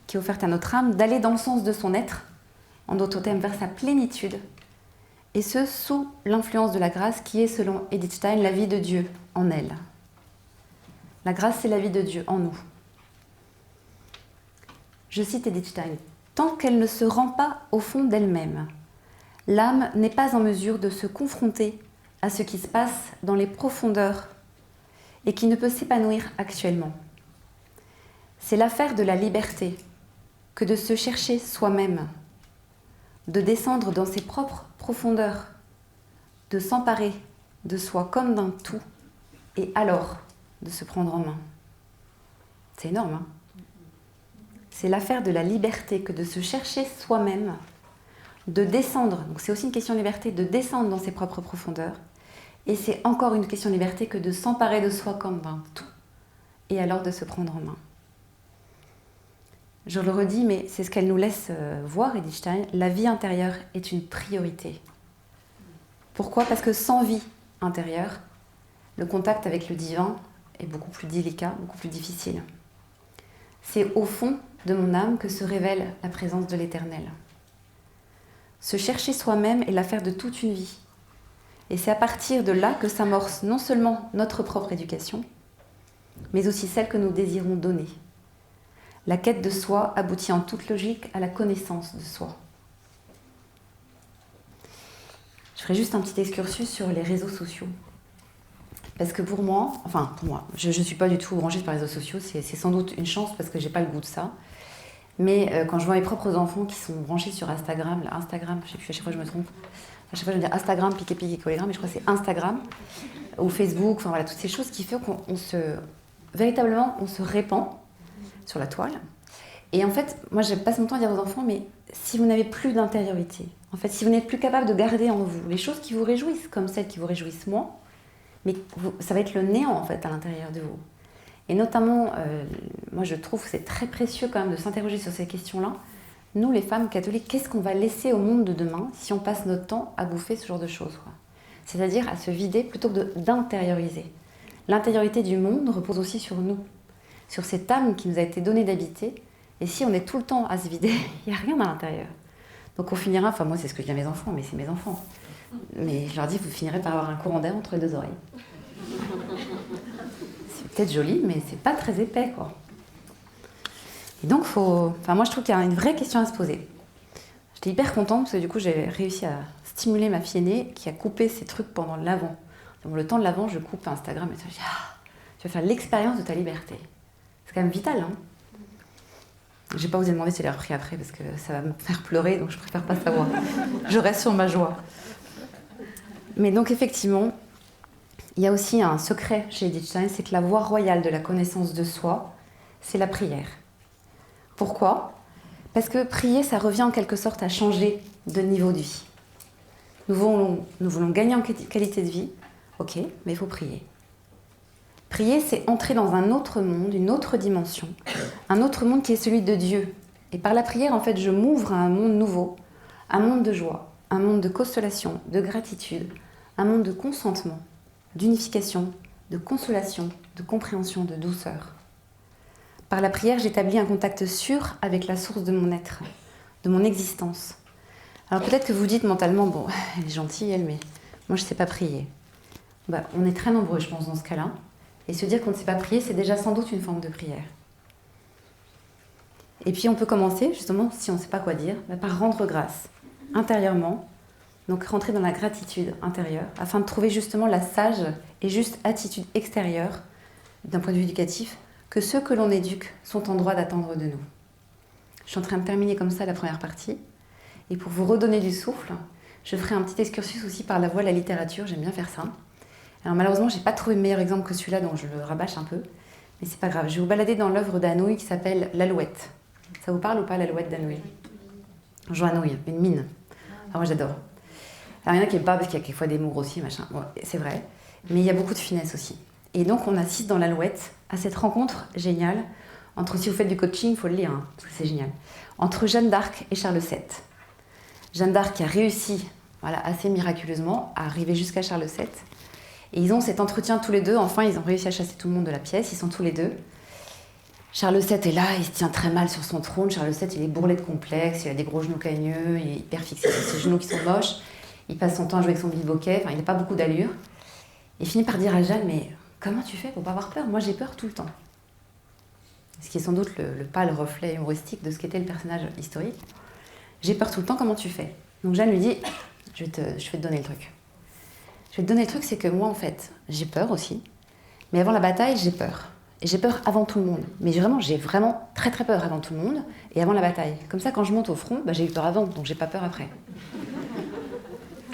qui est offerte à notre âme, d'aller dans le sens de son être, en d'autres termes, vers sa plénitude, et ce, sous l'influence de la grâce qui est, selon Edith Stein, la vie de Dieu en elle. La grâce, c'est la vie de Dieu en nous. Je cite Edith Stein. « Tant qu'elle ne se rend pas au fond d'elle-même, l'âme n'est pas en mesure de se confronter à ce qui se passe dans les profondeurs et qui ne peut s'épanouir actuellement. C'est l'affaire de la liberté que de se chercher soi-même, de descendre dans ses propres profondeurs, de s'emparer de soi comme d'un tout, et alors de se prendre en main. » C'est énorme, hein ? C'est l'affaire de la liberté que de se chercher soi-même, de descendre, donc c'est aussi une question de liberté, de descendre dans ses propres profondeurs, et c'est encore une question de liberté que de s'emparer de soi comme d'un tout, et alors de se prendre en main. Je le redis, mais c'est ce qu'elle nous laisse voir, Edith Stein, la vie intérieure est une priorité. Pourquoi ? Parce que sans vie intérieure, le contact avec le divin est beaucoup plus délicat, beaucoup plus difficile. C'est au fond de mon âme que se révèle la présence de l'Éternel. Se chercher soi-même est l'affaire de toute une vie. Et c'est à partir de là que s'amorce non seulement notre propre éducation, mais aussi celle que nous désirons donner. La quête de soi aboutit en toute logique à la connaissance de soi. Je ferai juste un petit excursus sur les réseaux sociaux. Parce que pour moi, je ne suis pas du tout branchée par les réseaux sociaux, c'est sans doute une chance parce que je n'ai pas le goût de ça. Mais quand je vois mes propres enfants qui sont branchés sur Instagram, je ne sais plus, à chaque fois je me trompe, à chaque fois je vais dire Instagram, piqué, collégramme, mais je crois que c'est Instagram, ou Facebook, enfin voilà, toutes ces choses qui font qu'on véritablement, on se répand sur la toile. Et en fait, moi je passe mon temps à dire aux enfants, mais si vous n'avez plus d'intériorité, en fait, si vous n'êtes plus capable de garder en vous les choses qui vous réjouissent, comme celles qui vous réjouissent moins, mais ça va être le néant en fait à l'intérieur de vous. Et notamment, moi je trouve que c'est très précieux quand même de s'interroger sur ces questions-là. Nous les femmes catholiques, qu'est-ce qu'on va laisser au monde de demain si on passe notre temps à bouffer ce genre de choses, quoi. C'est-à-dire à se vider plutôt que d'intérioriser. L'intériorité du monde repose aussi sur nous, sur cette âme qui nous a été donnée d'habiter. Et si on est tout le temps à se vider, il n'y a rien à l'intérieur. Donc on finira, enfin moi c'est ce que je dis à mes enfants, mais c'est mes enfants. Mais je leur dis, vous finirez par avoir un courant d'air entre les deux oreilles. C'est peut-être joli, mais c'est pas très épais, quoi. Et donc, moi je trouve qu'il y a une vraie question à se poser. J'étais hyper contente parce que du coup j'ai réussi à stimuler ma fille aînée qui a coupé ses trucs pendant l'Avent. Donc le temps de l'Avent, je coupe Instagram et je dis, tu vas faire l'expérience de ta liberté. C'est quand même vital, hein. Je n'ai pas osé demander si elle a repris après parce que ça va me faire pleurer, donc je préfère pas savoir. Je reste sur ma joie. Mais donc effectivement, il y a aussi un secret chez Edith Stein, c'est que la voie royale de la connaissance de soi, c'est la prière. Pourquoi ? Parce que prier, ça revient en quelque sorte à changer de niveau de vie. Nous voulons gagner en qualité de vie, ok, mais il faut prier. Prier, c'est entrer dans un autre monde, une autre dimension, un autre monde qui est celui de Dieu. Et par la prière, en fait, je m'ouvre à un monde nouveau, un monde de joie, un monde de consolation, de gratitude, un monde de consentement, d'unification, de consolation, de compréhension, de douceur. Par la prière, j'établis un contact sûr avec la source de mon être, de mon existence. Alors peut-être que vous dites mentalement, bon, elle est gentille, elle, mais moi je ne sais pas prier. On est très nombreux, je pense, dans ce cas-là. Et se dire qu'on ne sait pas prier, c'est déjà sans doute une forme de prière. Et puis on peut commencer, justement, si on ne sait pas quoi dire, par rendre grâce intérieurement, donc rentrer dans la gratitude intérieure, afin de trouver justement la sage et juste attitude extérieure, d'un point de vue éducatif, que ceux que l'on éduque sont en droit d'attendre de nous. Je suis en train de terminer comme ça la première partie. Et pour vous redonner du souffle, je ferai un petit excursus aussi par la voie de la littérature, j'aime bien faire ça. Alors malheureusement, je n'ai pas trouvé de meilleur exemple que celui-là, donc je le rabâche un peu. Mais c'est pas grave, je vais vous balader dans l'œuvre d'Anouilh qui s'appelle L'Alouette. Ça vous parle ou pas, L'Alouette d'Anouilh ? Jean Anouilh, une mine. Alors moi j'adore. Alors il y en a qui n'aiment pas parce qu'il y a quelquefois des mots grossiers, machin. Bon, c'est vrai. Mais il y a beaucoup de finesse aussi. Et donc on assiste dans L'Alouette à cette rencontre géniale entre, si vous faites du coaching, il faut le lire, hein, parce que c'est génial, entre Jeanne d'Arc et Charles VII. Jeanne d'Arc qui a réussi, assez miraculeusement, à arriver jusqu'à Charles VII. Et ils ont cet entretien tous les deux. Enfin, ils ont réussi à chasser tout le monde de la pièce. Ils sont tous les deux. Charles VII est là, il se tient très mal sur son trône. Charles VII, il est bourrelé de complexes, il a des gros genoux cagneux, il est hyper fixé sur ses genoux qui sont moches. il passe son temps à jouer avec son bilboquet, enfin il n'a pas beaucoup d'allure. Il finit par dire à Jeanne, mais comment tu fais pour pas avoir peur? Moi j'ai peur tout le temps. Ce qui est sans doute le pâle reflet humoristique de ce qu'était le personnage historique. J'ai peur tout le temps, comment tu fais? Donc Jeanne lui dit, je vais te donner le truc. Je vais te donner le truc, c'est que moi en fait, j'ai peur aussi, mais avant la bataille, j'ai peur. Et j'ai peur avant tout le monde. Mais j'ai vraiment très très peur avant tout le monde et avant la bataille. Comme ça, quand je monte au front, j'ai eu peur avant, donc j'ai pas peur après.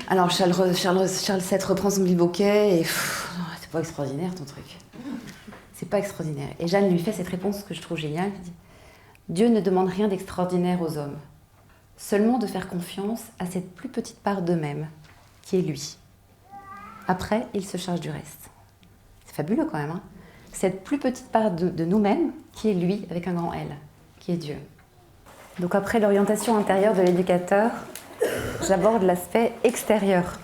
Alors Charles VII reprend son bilboquet et c'est pas extraordinaire ton truc. C'est pas extraordinaire. Et Jeanne lui fait cette réponse que je trouve géniale. Elle dit, Dieu ne demande rien d'extraordinaire aux hommes, seulement de faire confiance à cette plus petite part d'eux-mêmes, qui est lui. Après, il se charge du reste. C'est fabuleux quand même, hein? Cette plus petite part de nous-mêmes, qui est lui, avec un grand L, qui est Dieu. Donc après l'orientation intérieure de l'éducateur, j'aborde l'aspect extérieur,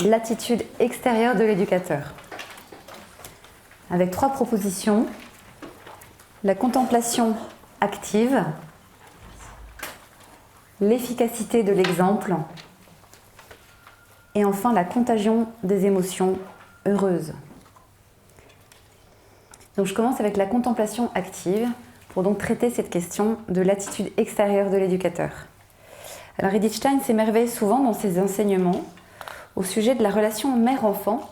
l'attitude extérieure de l'éducateur. Avec 3 propositions, la contemplation active, l'efficacité de l'exemple, et enfin la contagion des émotions heureuses. Donc je commence avec la contemplation active pour donc traiter cette question de l'attitude extérieure de l'éducateur. Alors Edith Stein s'émerveille souvent dans ses enseignements au sujet de la relation mère-enfant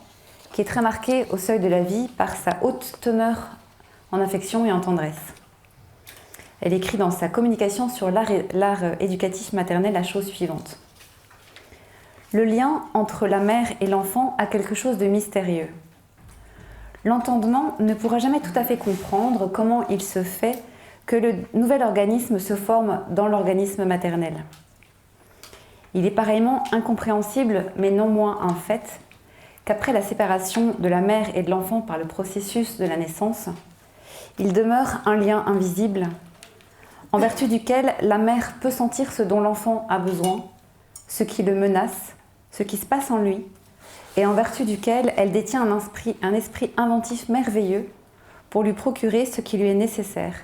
qui est très marquée au seuil de la vie par sa haute teneur en affection et en tendresse. Elle écrit dans sa communication sur l'art éducatif maternel la chose suivante. Le lien entre la mère et l'enfant a quelque chose de mystérieux. L'entendement ne pourra jamais tout à fait comprendre comment il se fait que le nouvel organisme se forme dans l'organisme maternel. Il est pareillement incompréhensible, mais non moins un fait, qu'après la séparation de la mère et de l'enfant par le processus de la naissance, il demeure un lien invisible, en vertu duquel la mère peut sentir ce dont l'enfant a besoin, ce qui le menace, ce qui se passe en lui, et en vertu duquel elle détient un esprit inventif merveilleux pour lui procurer ce qui lui est nécessaire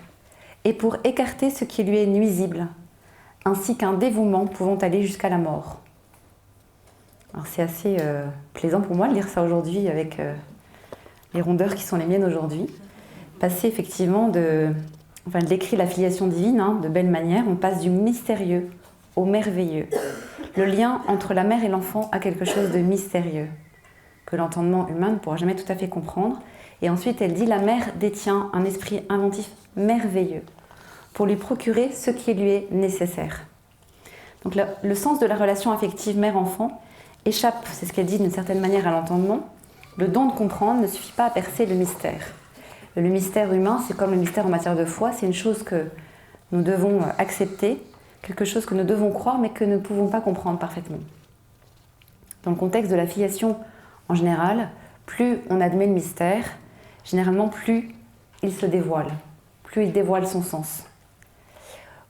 et pour écarter ce qui lui est nuisible, ainsi qu'un dévouement pouvant aller jusqu'à la mort. Alors c'est assez plaisant pour moi de lire ça aujourd'hui avec les rondeurs qui sont les miennes aujourd'hui. Passer effectivement elle décrit la filiation divine de belle manière, on passe du mystérieux au merveilleux. Le lien entre la mère et l'enfant a quelque chose de mystérieux, que l'entendement humain ne pourra jamais tout à fait comprendre. Et ensuite, elle dit, la mère détient un esprit inventif merveilleux pour lui procurer ce qui lui est nécessaire. Donc le sens de la relation affective mère-enfant échappe, c'est ce qu'elle dit d'une certaine manière, à l'entendement. Le don de comprendre ne suffit pas à percer le mystère. Le mystère humain, c'est comme le mystère en matière de foi, c'est une chose que nous devons accepter, quelque chose que nous devons croire, mais que nous ne pouvons pas comprendre parfaitement. Dans le contexte de la filiation en général, plus on admet le mystère, généralement plus il se dévoile, plus il dévoile son sens.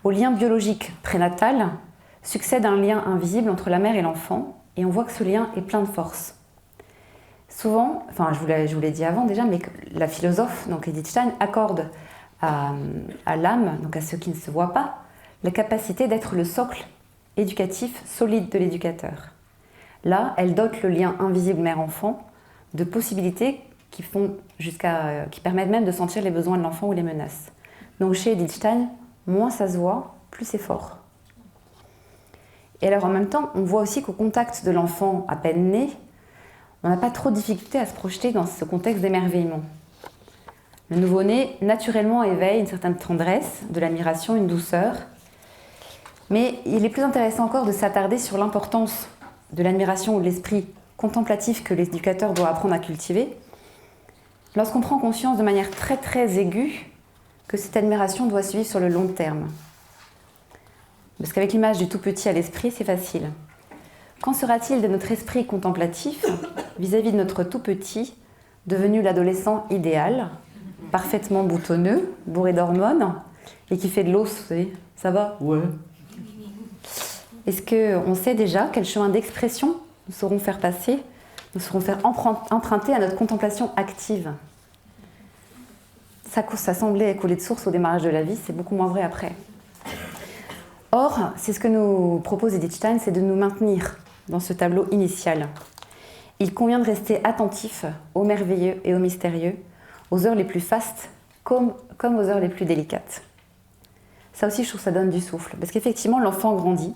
Au lien biologique prénatal succède un lien invisible entre la mère et l'enfant, et on voit que ce lien est plein de force. Souvent, je vous l'ai dit avant déjà, mais la philosophe, donc Edith Stein, accorde à l'âme, donc à ce qui ne se voit pas, la capacité d'être le socle éducatif solide de l'éducateur. Là, elle dote le lien invisible mère-enfant de possibilités qui permettent même de sentir les besoins de l'enfant ou les menaces. Donc chez Edith Stein, moins ça se voit, plus c'est fort. Et alors en même temps, on voit aussi qu'au contact de l'enfant à peine né, on n'a pas trop de difficulté à se projeter dans ce contexte d'émerveillement. Le nouveau-né, naturellement, éveille une certaine tendresse, de l'admiration, une douceur. Mais il est plus intéressant encore de s'attarder sur l'importance de l'admiration ou de l'esprit contemplatif que l'éducateur doit apprendre à cultiver, lorsqu'on prend conscience de manière très très aiguë que cette admiration doit suivre sur le long terme. Parce qu'avec l'image du tout petit à l'esprit, c'est facile. Qu'en sera-t-il de notre esprit contemplatif vis-à-vis de notre tout petit, devenu l'adolescent idéal, parfaitement boutonneux, bourré d'hormones, et qui fait de l'os, vous savez, ça va? Ouais. Est-ce qu'on sait déjà quel chemin d'expression nous saurons faire passer, nous saurons faire emprunter à notre contemplation active? Ça semblait couler de source au démarrage de la vie, c'est beaucoup moins vrai après. Or, c'est ce que nous propose Edith Stein, c'est de nous maintenir dans ce tableau initial. Il convient de rester attentif au merveilleux et au mystérieux, aux heures les plus fastes comme aux heures les plus délicates. Ça aussi, je trouve que ça donne du souffle, parce qu'effectivement, l'enfant grandit,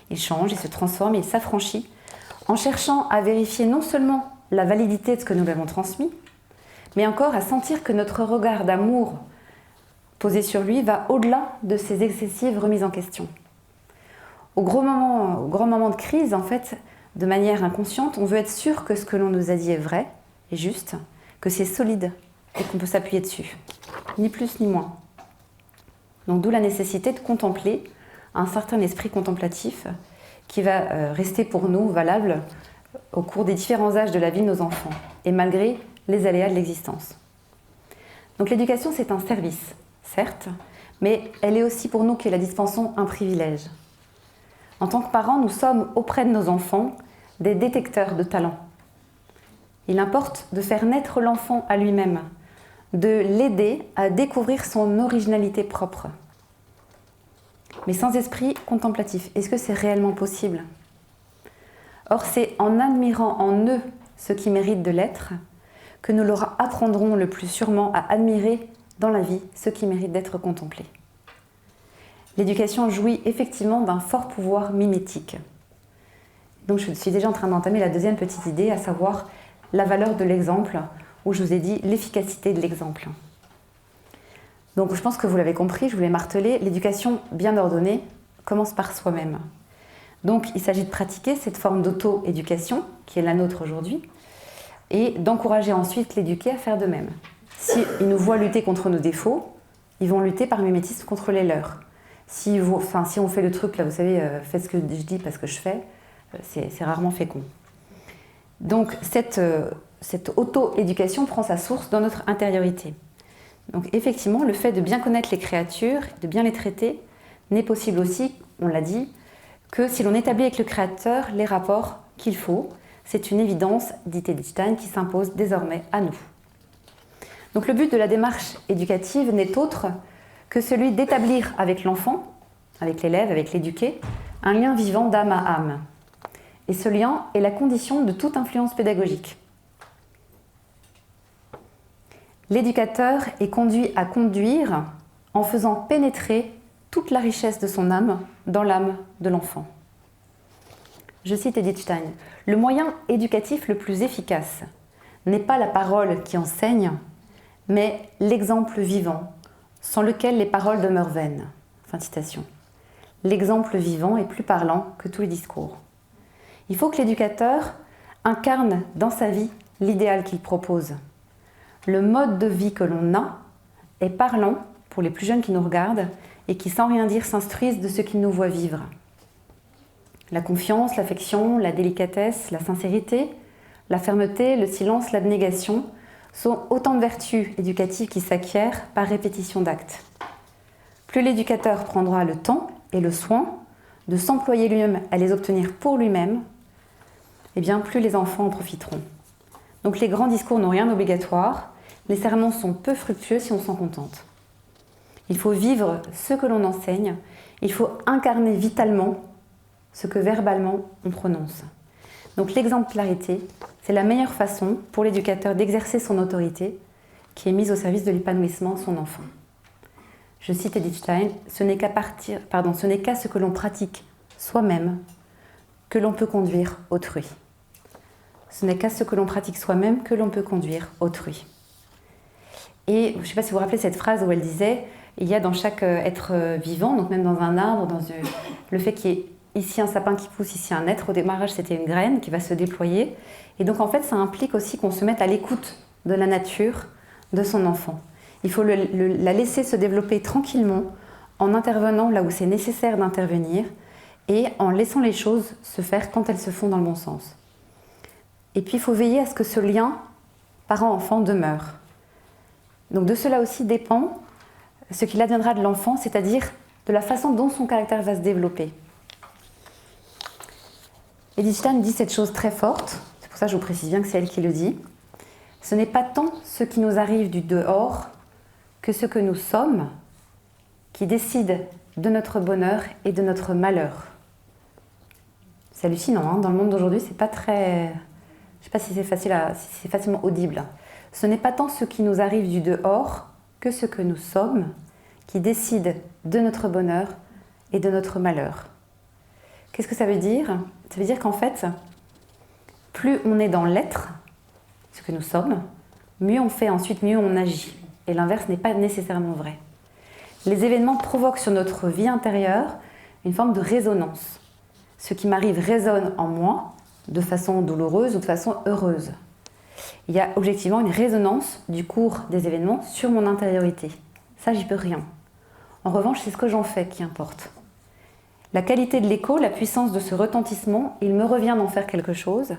il change, il se transforme, il s'affranchit, en cherchant à vérifier non seulement la validité de ce que nous lui avons transmis, mais encore à sentir que notre regard d'amour posé sur lui va au-delà de ces excessives remises en question. Au grand moment de crise, en fait, de manière inconsciente, on veut être sûr que ce que l'on nous a dit est vrai et juste, que c'est solide et qu'on peut s'appuyer dessus. Ni plus ni moins. Donc d'où la nécessité de contempler un certain esprit contemplatif qui va rester pour nous valable au cours des différents âges de la vie de nos enfants et malgré les aléas de l'existence. Donc l'éducation, c'est un service, certes, mais elle est aussi pour nous qui la dispensons un privilège. En tant que parents, nous sommes auprès de nos enfants des détecteurs de talents. Il importe de faire naître l'enfant à lui-même, de l'aider à découvrir son originalité propre. Mais sans esprit contemplatif, est-ce que c'est réellement possible ? Or, c'est en admirant en eux ce qui mérite de l'être que nous leur apprendrons le plus sûrement à admirer dans la vie ce qui mérite d'être contemplé. L'éducation jouit effectivement d'un fort pouvoir mimétique. Donc je suis déjà en train d'entamer la deuxième petite idée, à savoir la valeur de l'exemple, où je vous ai dit l'efficacité de l'exemple. Donc je pense que vous l'avez compris, je voulais marteler, l'éducation bien ordonnée commence par soi-même. Donc il s'agit de pratiquer cette forme d'auto-éducation, qui est la nôtre aujourd'hui, et d'encourager ensuite l'éduqué à faire de même. S'ils nous voient lutter contre nos défauts, ils vont lutter par mimétisme contre les leurs. Si on fait le truc, là, vous savez, faites ce que je dis parce que je fais, c'est rarement fécond. Donc cette auto-éducation prend sa source dans notre intériorité. Donc effectivement, le fait de bien connaître les créatures, de bien les traiter, n'est possible aussi, on l'a dit, que si l'on établit avec le Créateur les rapports qu'il faut. C'est une évidence, dit Edith Stein, qui s'impose désormais à nous. Donc le but de la démarche éducative n'est autre que celui d'établir avec l'enfant, avec l'élève, avec l'éduqué, un lien vivant d'âme à âme. Et ce lien est la condition de toute influence pédagogique. L'éducateur est conduit à conduire en faisant pénétrer toute la richesse de son âme dans l'âme de l'enfant. Je cite Edith Stein, « Le moyen éducatif le plus efficace n'est pas la parole qui enseigne, mais l'exemple vivant, sans lequel les paroles demeurent vaines. » Fin de citation. L'exemple vivant est plus parlant que tous les discours. Il faut que l'éducateur incarne dans sa vie l'idéal qu'il propose. Le mode de vie que l'on a est parlant pour les plus jeunes qui nous regardent et qui, sans rien dire, s'instruisent de ce qu'ils nous voient vivre. La confiance, l'affection, la délicatesse, la sincérité, la fermeté, le silence, l'abnégation sont autant de vertus éducatives qui s'acquièrent par répétition d'actes. Plus l'éducateur prendra le temps et le soin de s'employer lui-même à les obtenir pour lui-même, eh bien plus les enfants en profiteront. Donc les grands discours n'ont rien d'obligatoire, les sermons sont peu fructueux si on s'en contente. Il faut vivre ce que l'on enseigne, il faut incarner vitalement ce que verbalement on prononce. Donc l'exemplarité, c'est la meilleure façon pour l'éducateur d'exercer son autorité qui est mise au service de l'épanouissement de son enfant. Je cite Edith Stein, ce n'est qu'à ce que l'on pratique soi-même que l'on peut conduire autrui. Ce n'est qu'à ce que l'on pratique soi-même que l'on peut conduire autrui. Et je ne sais pas si vous vous rappelez cette phrase où elle disait, il y a dans chaque être vivant, donc même dans un arbre, le fait qu'il y ait ici un sapin qui pousse, ici un être. Au démarrage, c'était une graine qui va se déployer. Et donc, en fait, ça implique aussi qu'on se mette à l'écoute de la nature, de son enfant. Il faut la laisser se développer tranquillement, en intervenant là où c'est nécessaire d'intervenir et en laissant les choses se faire quand elles se font dans le bon sens. Et puis, il faut veiller à ce que ce lien parent-enfant demeure. Donc, de cela aussi dépend ce qu'il adviendra de l'enfant, c'est-à-dire de la façon dont son caractère va se développer. Edith Stein dit cette chose très forte, c'est pour ça que je vous précise bien que c'est elle qui le dit. Ce n'est pas tant ce qui nous arrive du dehors que ce que nous sommes qui décide de notre bonheur et de notre malheur. C'est hallucinant, hein. Dans le monde d'aujourd'hui, c'est pas très... Je sais pas si si c'est facilement audible. Ce n'est pas tant ce qui nous arrive du dehors que ce que nous sommes qui décide de notre bonheur et de notre malheur. Qu'est-ce que ça veut dire? Ça veut dire qu'en fait, plus on est dans l'être, ce que nous sommes, mieux on fait ensuite, mieux on agit. Et l'inverse n'est pas nécessairement vrai. Les événements provoquent sur notre vie intérieure une forme de résonance. Ce qui m'arrive résonne en moi de façon douloureuse ou de façon heureuse. Il y a objectivement une résonance du cours des événements sur mon intériorité. Ça, j'y peux rien. En revanche, c'est ce que j'en fais qui importe. La qualité de l'écho, la puissance de ce retentissement, il me revient d'en faire quelque chose,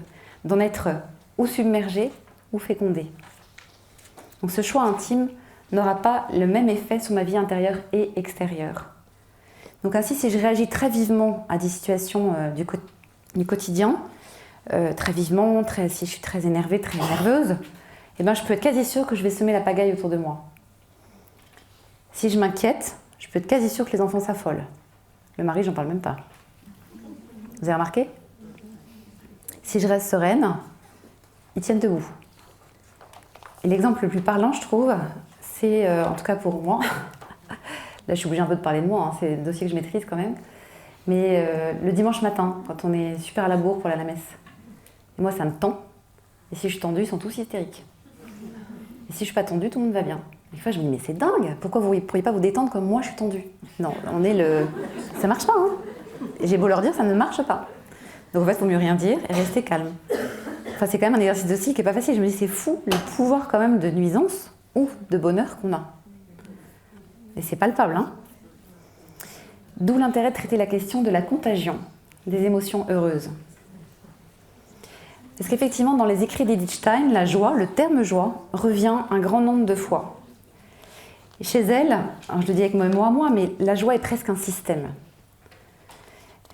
d'en être ou submergé ou fécondé. Donc ce choix intime n'aura pas le même effet sur ma vie intérieure et extérieure. Donc ainsi, si je réagis très vivement à des situations du quotidien, très vivement, si je suis très énervée, très nerveuse, eh ben, je peux être quasi sûre que je vais semer la pagaille autour de moi. Si je m'inquiète, je peux être quasi sûre que les enfants s'affolent. Le mari, j'en parle même pas. Vous avez remarqué? Si je reste sereine, ils tiennent debout. Et l'exemple le plus parlant, je trouve, c'est, en tout cas pour moi, là je suis obligée un peu de parler de moi, hein, c'est un dossier que je maîtrise quand même, mais le dimanche matin, quand on est super à la bourre pour aller à la messe, et moi ça me tend, et si je suis tendue, ils sont tous hystériques. Et si je suis pas tendue, tout le monde va bien. Des fois je me dis, mais c'est dingue, pourquoi vous ne pourriez pas vous détendre comme moi je suis tendue? Non, ça marche pas, hein. Et j'ai beau leur dire, ça ne marche pas. Donc en fait, il vaut mieux rien dire et rester calme. Enfin, c'est quand même un exercice aussi qui n'est pas facile. Je me dis, c'est fou le pouvoir quand même de nuisance ou de bonheur qu'on a. Et c'est palpable, hein. D'où l'intérêt de traiter la question de la contagion des émotions heureuses. Parce qu'effectivement, dans les écrits d'Edith Stein, la joie, le terme joie, revient un grand nombre de fois. Et chez elle, alors je le dis avec moi, mais la joie est presque un système.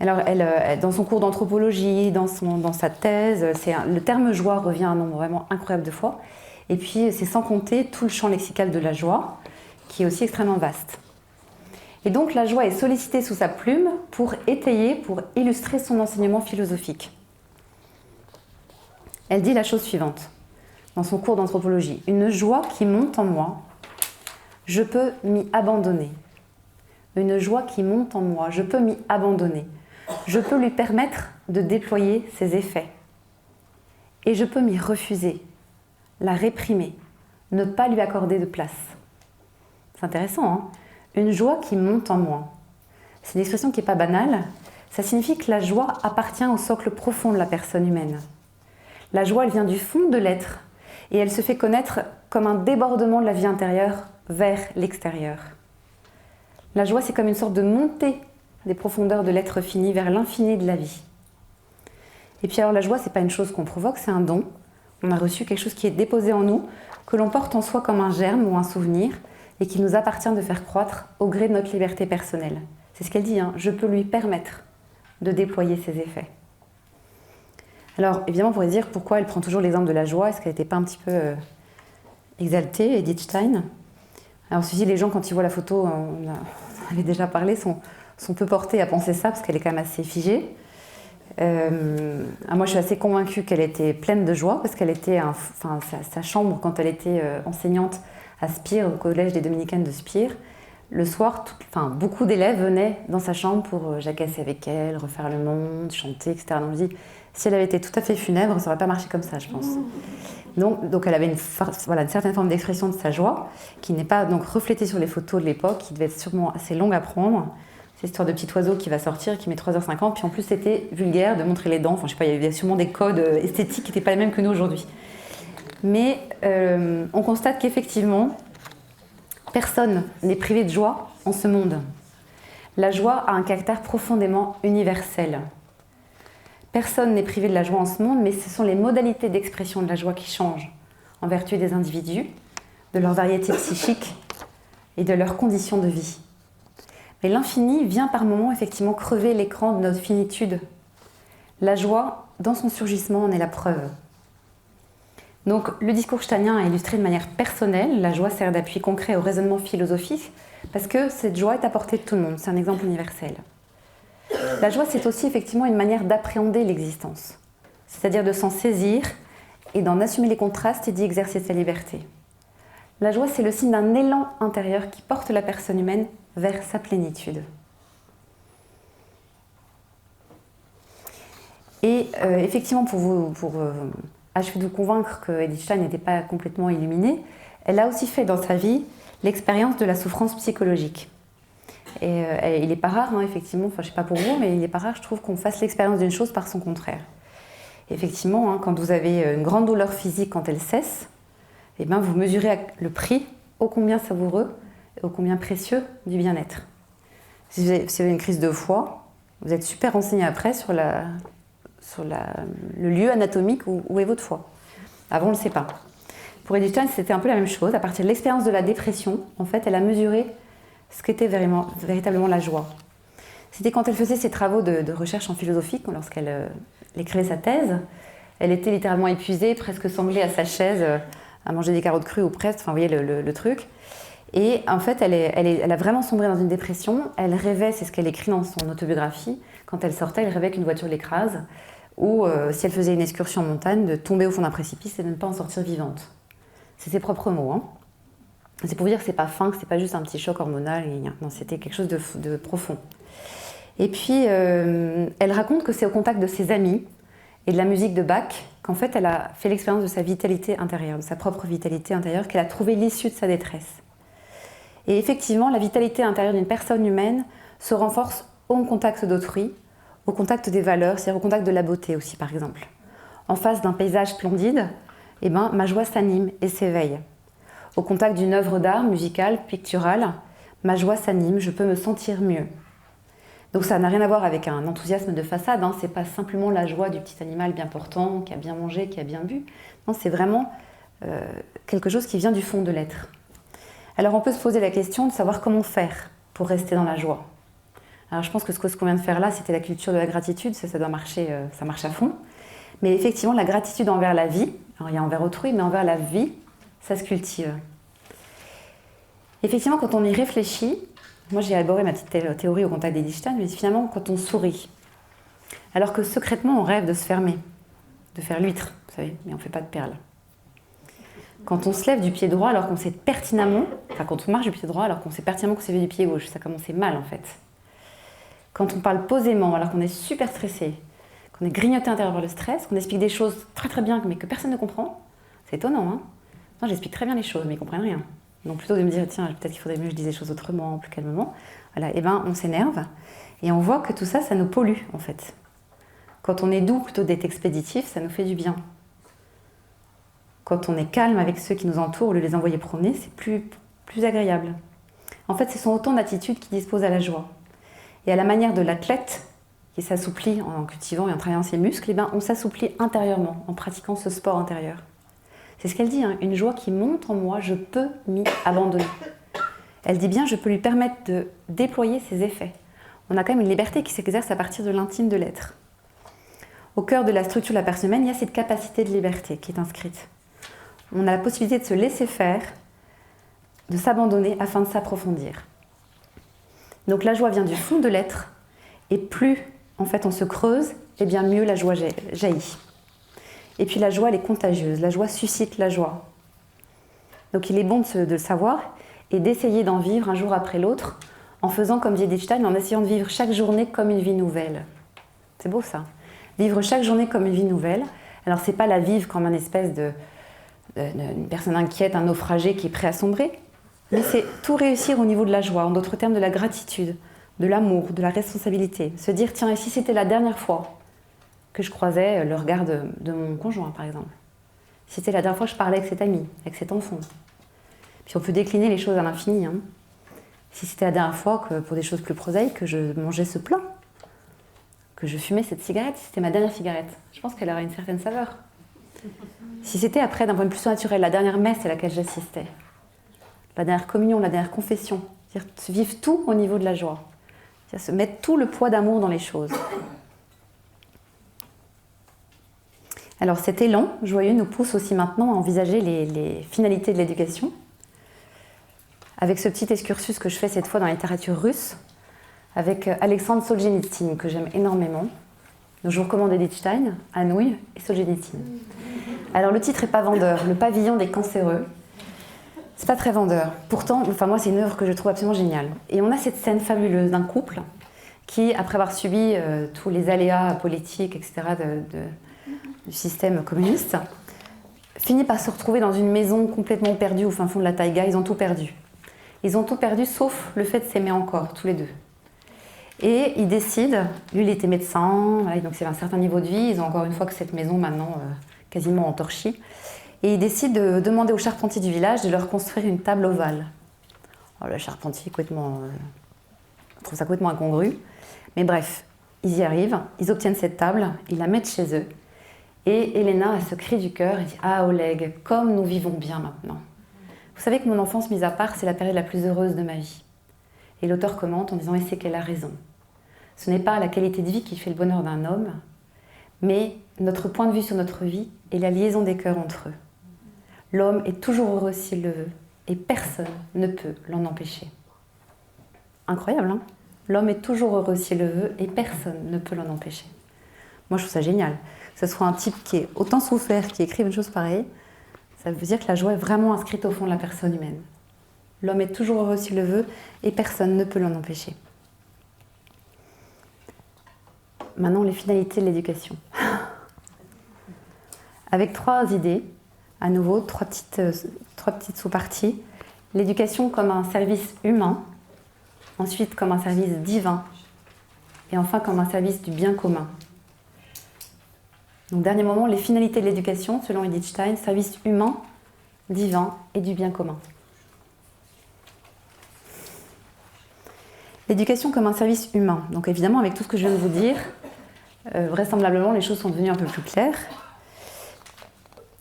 Alors, elle, dans son cours d'anthropologie, dans sa thèse, le terme joie revient un nombre vraiment incroyable de fois. Et puis, c'est sans compter tout le champ lexical de la joie, qui est aussi extrêmement vaste. Et donc, la joie est sollicitée sous sa plume pour étayer, pour illustrer son enseignement philosophique. Elle dit la chose suivante, dans son cours d'anthropologie. Une joie qui monte en moi, je peux m'y abandonner. Une joie qui monte en moi, je peux m'y abandonner. Je peux lui permettre de déployer ses effets. Et je peux m'y refuser, la réprimer, ne pas lui accorder de place. C'est intéressant, hein? Une joie qui monte en moi. C'est une expression qui n'est pas banale. Ça signifie que la joie appartient au socle profond de la personne humaine. La joie, elle vient du fond de l'être et elle se fait connaître comme un débordement de la vie intérieure vers l'extérieur. La joie, c'est comme une sorte de montée des profondeurs de l'être fini vers l'infini de la vie. Et puis alors la joie, c'est pas une chose qu'on provoque, c'est un don. On a reçu quelque chose qui est déposé en nous, que l'on porte en soi comme un germe ou un souvenir, et qui nous appartient de faire croître au gré de notre liberté personnelle. C'est ce qu'elle dit, hein, je peux lui permettre de déployer ses effets. Alors évidemment, on pourrait dire pourquoi elle prend toujours l'exemple de la joie, est-ce qu'elle n'était pas un petit peu exaltée, Edith Stein? Alors ceci, les gens, quand ils voient la photo, on avait déjà parlé, sont peu portés à penser ça, parce qu'elle est quand même assez figée. Moi, je suis assez convaincue qu'elle était pleine de joie, parce qu'elle était, sa chambre, quand elle était enseignante à Spire, au collège des Dominicaines de Spire, le soir, beaucoup d'élèves venaient dans sa chambre pour jacasser avec elle, refaire le monde, chanter, etc. Donc je dis, si elle avait été tout à fait funèbre, ça n'aurait pas marché comme ça, je pense. Donc elle avait une certaine forme d'expression de sa joie, qui n'est pas donc reflétée sur les photos de l'époque, qui devait être sûrement assez longue à prendre. C'est l'histoire de petit oiseau qui va sortir, qui met 3h50, puis en plus c'était vulgaire de montrer les dents. Enfin, je sais pas, il y avait sûrement des codes esthétiques qui n'étaient pas les mêmes que nous aujourd'hui. Mais on constate qu'effectivement, personne n'est privé de joie en ce monde. La joie a un caractère profondément universel. Personne n'est privé de la joie en ce monde, mais ce sont les modalités d'expression de la joie qui changent en vertu des individus, de leur variété psychique et de leurs conditions de vie. Mais l'infini vient par moments effectivement crever l'écran de notre finitude. La joie, dans son surgissement, en est la preuve. Donc le discours steinien a illustré de manière personnelle, la joie sert d'appui concret au raisonnement philosophique, parce que cette joie est à portée de tout le monde, c'est un exemple universel. La joie, c'est aussi effectivement une manière d'appréhender l'existence, c'est-à-dire de s'en saisir et d'en assumer les contrastes et d'y exercer sa liberté. La joie, c'est le signe d'un élan intérieur qui porte la personne humaine vers sa plénitude. Et effectivement, pour achever de vous convaincre que Edith Stein n'était pas complètement illuminée, elle a aussi fait dans sa vie l'expérience de la souffrance psychologique. Et il n'est pas rare, hein, effectivement, enfin je ne sais pas pour vous, mais il n'est pas rare, je trouve, qu'on fasse l'expérience d'une chose par son contraire. Effectivement, hein, quand vous avez une grande douleur physique, quand elle cesse, eh ben, vous mesurez le prix ô combien savoureux et ô combien précieux du bien-être. Si vous avez une crise de foie, vous êtes super renseigné après sur le lieu anatomique où est votre foie. Avant, on ne le sait pas. Pour Edith Stein, c'était un peu la même chose. À partir de l'expérience de la dépression, en fait, elle a mesuré ce qu'était véritablement la joie. C'était quand elle faisait ses travaux de recherche en philosophie, lorsqu'elle écrivait sa thèse. Elle était littéralement épuisée, presque sanglée à sa chaise, à manger des carottes crues ou presque, enfin vous voyez le truc. Et en fait, elle a vraiment sombré dans une dépression. Elle rêvait, c'est ce qu'elle écrit dans son autobiographie, quand elle sortait, elle rêvait qu'une voiture l'écrase, ou si elle faisait une excursion en montagne, de tomber au fond d'un précipice et de ne pas en sortir vivante. C'est ses propres mots, hein. C'est pour vous dire que c'est pas fin, que c'est pas juste un petit choc hormonal, non, c'était quelque chose de profond. Et puis, elle raconte que c'est au contact de ses amis et de la musique de Bach qu'en fait, elle a fait l'expérience de sa vitalité intérieure, de sa propre vitalité intérieure, qu'elle a trouvé l'issue de sa détresse. Et effectivement, la vitalité intérieure d'une personne humaine se renforce au contact d'autrui, au contact des valeurs, c'est-à-dire au contact de la beauté aussi, par exemple. En face d'un paysage splendide, eh ben, ma joie s'anime et s'éveille. Au contact d'une œuvre d'art musicale, picturale, ma joie s'anime, je peux me sentir mieux. Donc ça n'a rien à voir avec un enthousiasme de façade, hein. C'est pas simplement la joie du petit animal bien portant, qui a bien mangé, qui a bien bu. Non, c'est vraiment quelque chose qui vient du fond de l'être. Alors on peut se poser la question de savoir comment faire pour rester dans la joie. Alors je pense que ce qu'on vient de faire là, c'était la culture de la gratitude, ça doit marcher, ça marche à fond. Mais effectivement, la gratitude envers la vie, alors il y a envers autrui, mais envers la vie, ça se cultive. Effectivement, quand on y réfléchit, moi j'ai élaboré ma petite théorie au contact d'Edith Stein, mais finalement quand on sourit, alors que secrètement on rêve de se fermer, de faire l'huître, vous savez, mais on ne fait pas de perles. Quand on se lève du pied droit alors qu'on sait pertinemment, enfin quand on marche du pied droit alors qu'on sait pertinemment qu'on s'est levé du pied gauche, ça commençait mal en fait. Quand on parle posément alors qu'on est super stressé, qu'on est grignoté intérieur par le stress, qu'on explique des choses très très bien mais que personne ne comprend, c'est étonnant, hein. Non, j'explique très bien les choses mais ils ne comprennent rien. Donc plutôt de me dire tiens peut-être qu'il faudrait mieux que je dise les choses autrement, plus calmement, voilà, et ben on s'énerve et on voit que tout ça, ça nous pollue en fait. Quand on est doux plutôt d'être expéditif, ça nous fait du bien. Quand on est calme avec ceux qui nous entourent, au lieu de les envoyer promener, c'est plus agréable. En fait, ce sont autant d'attitudes qui disposent à la joie. Et à la manière de l'athlète qui s'assouplit en cultivant et en travaillant ses muscles, eh ben, on s'assouplit intérieurement en pratiquant ce sport intérieur. C'est ce qu'elle dit, hein, une joie qui monte en moi, je peux m'y abandonner. Elle dit bien, je peux lui permettre de déployer ses effets. On a quand même une liberté qui s'exerce à partir de l'intime de l'être. Au cœur de la structure de la personne humaine, il y a cette capacité de liberté qui est inscrite. On a la possibilité de se laisser faire, de s'abandonner afin de s'approfondir. Donc la joie vient du fond de l'être, et plus en fait on se creuse, et bien mieux la joie jaillit. Et puis la joie, elle est contagieuse, la joie suscite la joie. Donc il est bon de le savoir et d'essayer d'en vivre un jour après l'autre, en faisant comme dit Edith Stein, en essayant de vivre chaque journée comme une vie nouvelle. C'est beau ça. Vivre chaque journée comme une vie nouvelle. Alors c'est pas la vivre comme une espèce d'une personne inquiète, un naufragé qui est prêt à sombrer, mais c'est tout réussir au niveau de la joie, en d'autres termes de la gratitude, de l'amour, de la responsabilité. Se dire, tiens, et si c'était la dernière fois que je croisais le regard de mon conjoint, par exemple. Si c'était la dernière fois que je parlais avec cet ami, avec cet enfant. Puis on peut décliner les choses à l'infini. Hein. Si c'était la dernière fois que, pour des choses plus prosaïques, que je mangeais ce plat, que je fumais cette cigarette, si c'était ma dernière cigarette, je pense qu'elle aurait une certaine saveur. Si c'était après, d'un point de vue plus naturel, la dernière messe à laquelle j'assistais, la dernière communion, la dernière confession, c'est-à-dire vivre tout au niveau de la joie, c'est-à-dire se mettre tout le poids d'amour dans les choses. Alors cet élan joyeux nous pousse aussi maintenant à envisager les finalités de l'éducation. Avec ce petit excursus que je fais cette fois dans la littérature russe, avec Alexandre Solzhenitsyn, que j'aime énormément. Donc, je vous recommande Edith Stein, Anouilh et Solzhenitsyn. Alors le titre n'est pas vendeur, Le pavillon des cancéreux. C'est pas très vendeur. Pourtant, moi c'est une œuvre que je trouve absolument géniale. Et on a cette scène fabuleuse d'un couple qui, après avoir subi tous les aléas politiques, etc., du système communiste, finit par se retrouver dans une maison complètement perdue au fin fond de la taïga. Ils ont tout perdu. Ils ont tout perdu sauf le fait de s'aimer encore, tous les deux. Et ils décident, lui il était médecin, voilà, donc c'est un certain niveau de vie, ils ont encore une fois que cette maison maintenant quasiment en torchis, et ils décident de demander au charpentier du village de leur construire une table ovale. Alors, le charpentier trouve ça complètement incongru, mais bref, ils y arrivent, ils obtiennent cette table, ils la mettent chez eux, et Elena a ce cri du cœur, elle dit « Ah Oleg, comme nous vivons bien maintenant. Vous savez que mon enfance mise à part, c'est la période la plus heureuse de ma vie. » Et l'auteur commente en disant « Et c'est qu'elle a raison. Ce n'est pas la qualité de vie qui fait le bonheur d'un homme, mais notre point de vue sur notre vie et la liaison des cœurs entre eux. L'homme est toujours heureux s'il le veut, et personne ne peut l'en empêcher. » Incroyable, hein? L'homme est toujours heureux s'il le veut, et personne ne peut l'en empêcher. Moi, je trouve ça génial. Que ce soit un type qui est autant souffert, qui écrive une chose pareille, ça veut dire que la joie est vraiment inscrite au fond de la personne humaine. L'homme est toujours heureux s'il le veut, et personne ne peut l'en empêcher. Maintenant, les finalités de l'éducation. Avec 3 idées, à nouveau, 3 petites sous-parties. L'éducation comme un service humain, ensuite comme un service divin, et enfin comme un service du bien commun. Donc, dernier moment, les finalités de l'éducation, selon Edith Stein, service humain, divin et du bien commun. L'éducation comme un service humain. Donc évidemment, avec tout ce que je viens de vous dire, vraisemblablement, les choses sont devenues un peu plus claires.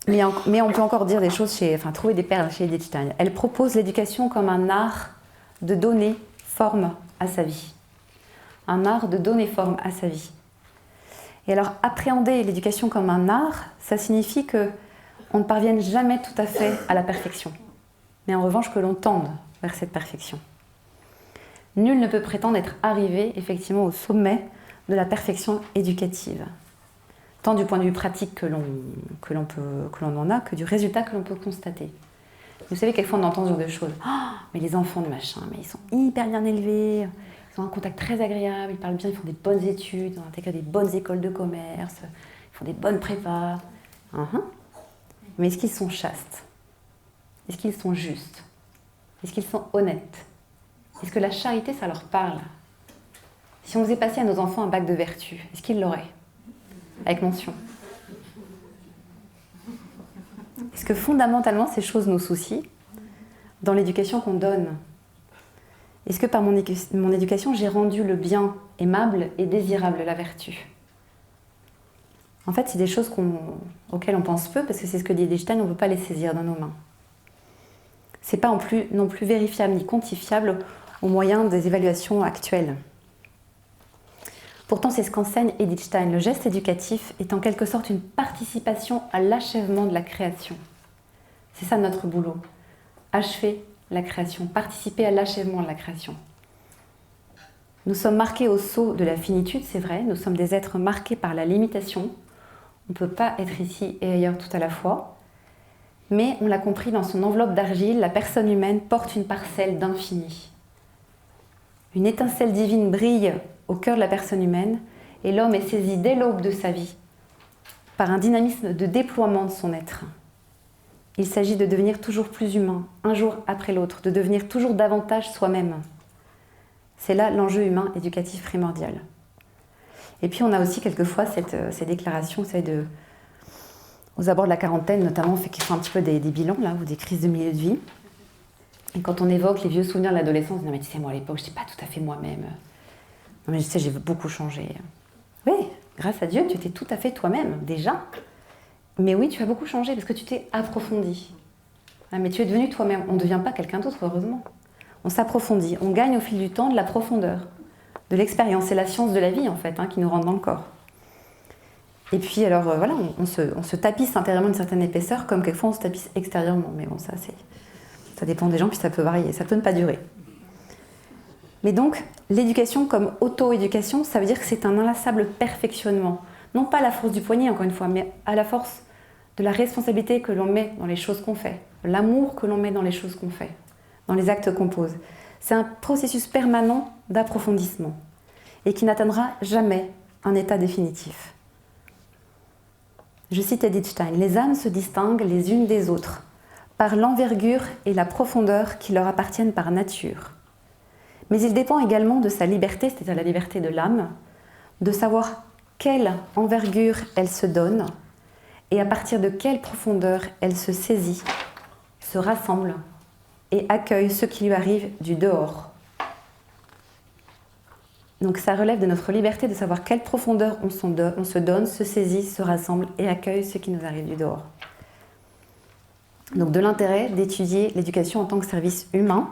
Mais on peut encore dire des choses, trouver des perles chez Edith Stein. Elle propose l'éducation comme un art de donner forme à sa vie. Un art de donner forme à sa vie. Et alors, appréhender l'éducation comme un art, ça signifie qu'on ne parvienne jamais tout à fait à la perfection. Mais en revanche, que l'on tende vers cette perfection. Nul ne peut prétendre être arrivé effectivement au sommet de la perfection éducative, tant du point de vue pratique que l'on en a, que du résultat que l'on peut constater. Vous savez, quelquefois on entend ce genre de choses. Oh, mais les enfants de machin, mais ils sont hyper bien élevés, ils ont un contact très agréable, ils parlent bien, ils font des bonnes études, ils ont intégré des bonnes écoles de commerce, ils font des bonnes prépas. Mais est-ce qu'ils sont chastes? Est-ce qu'ils sont justes? Est-ce qu'ils sont honnêtes? Est-ce que la charité, ça leur parle? Si on faisait passer à nos enfants un bac de vertu, est-ce qu'ils l'auraient? Avec mention. Est-ce que fondamentalement, ces choses nous soucient dans l'éducation qu'on donne? Est-ce que par mon éducation, j'ai rendu le bien aimable et désirable, la vertu? En fait, c'est des choses auxquelles on pense peu, parce que c'est ce que dit Edith Stein, on ne peut pas les saisir dans nos mains. Ce n'est pas non plus vérifiable ni quantifiable au moyen des évaluations actuelles. Pourtant, c'est ce qu'enseigne Edith Stein. Le geste éducatif est en quelque sorte une participation à l'achèvement de la création. C'est ça notre boulot. Achever la création, participer à l'achèvement de la création. Nous sommes marqués au sceau de la finitude, c'est vrai. Nous sommes des êtres marqués par la limitation. On ne peut pas être ici et ailleurs tout à la fois. Mais on l'a compris, dans son enveloppe d'argile, la personne humaine porte une parcelle d'infini. Une étincelle divine brille au cœur de la personne humaine et l'homme est saisi dès l'aube de sa vie par un dynamisme de déploiement de son être. Il s'agit de devenir toujours plus humain, un jour après l'autre, de devenir toujours davantage soi-même. C'est là l'enjeu humain éducatif primordial. Et puis on a aussi quelquefois ces déclarations, vous savez, aux abords de la quarantaine notamment, qui font un petit peu des bilans là, ou des crises de milieu de vie. Et quand on évoque les vieux souvenirs de l'adolescence, on dit « mais tu sais, moi à l'époque, je n'étais pas tout à fait moi-même. Non mais je sais, j'ai beaucoup changé. » Oui, grâce à Dieu, tu étais tout à fait toi-même, déjà. Mais oui, tu as beaucoup changé parce que tu t'es approfondi. Mais tu es devenu toi-même. On ne devient pas quelqu'un d'autre, heureusement. On s'approfondit. On gagne au fil du temps de la profondeur, de l'expérience. C'est la science de la vie, en fait, qui nous rentre dans le corps. Et puis, alors, voilà, on se tapisse intérieurement d'une certaine épaisseur, comme quelquefois on se tapisse extérieurement. Mais bon, ça dépend des gens, puis ça peut varier. Ça peut ne pas durer. Mais donc, l'éducation comme auto-éducation, ça veut dire que c'est un inlassable perfectionnement. Non pas à la force du poignet, encore une fois, mais à la force de la responsabilité que l'on met dans les choses qu'on fait, l'amour que l'on met dans les choses qu'on fait, dans les actes qu'on pose. C'est un processus permanent d'approfondissement et qui n'atteindra jamais un état définitif. Je cite Edith Stein, « Les âmes se distinguent les unes des autres par l'envergure et la profondeur qui leur appartiennent par nature. Mais il dépend également de sa liberté, c'est-à-dire la liberté de l'âme, de savoir quelle envergure elle se donne et à partir de quelle profondeur elle se saisit, se rassemble et accueille ce qui lui arrive du dehors. » Donc ça relève de notre liberté de savoir quelle profondeur on se donne, se saisit, se rassemble et accueille ce qui nous arrive du dehors. Donc de l'intérêt d'étudier l'éducation en tant que service humain,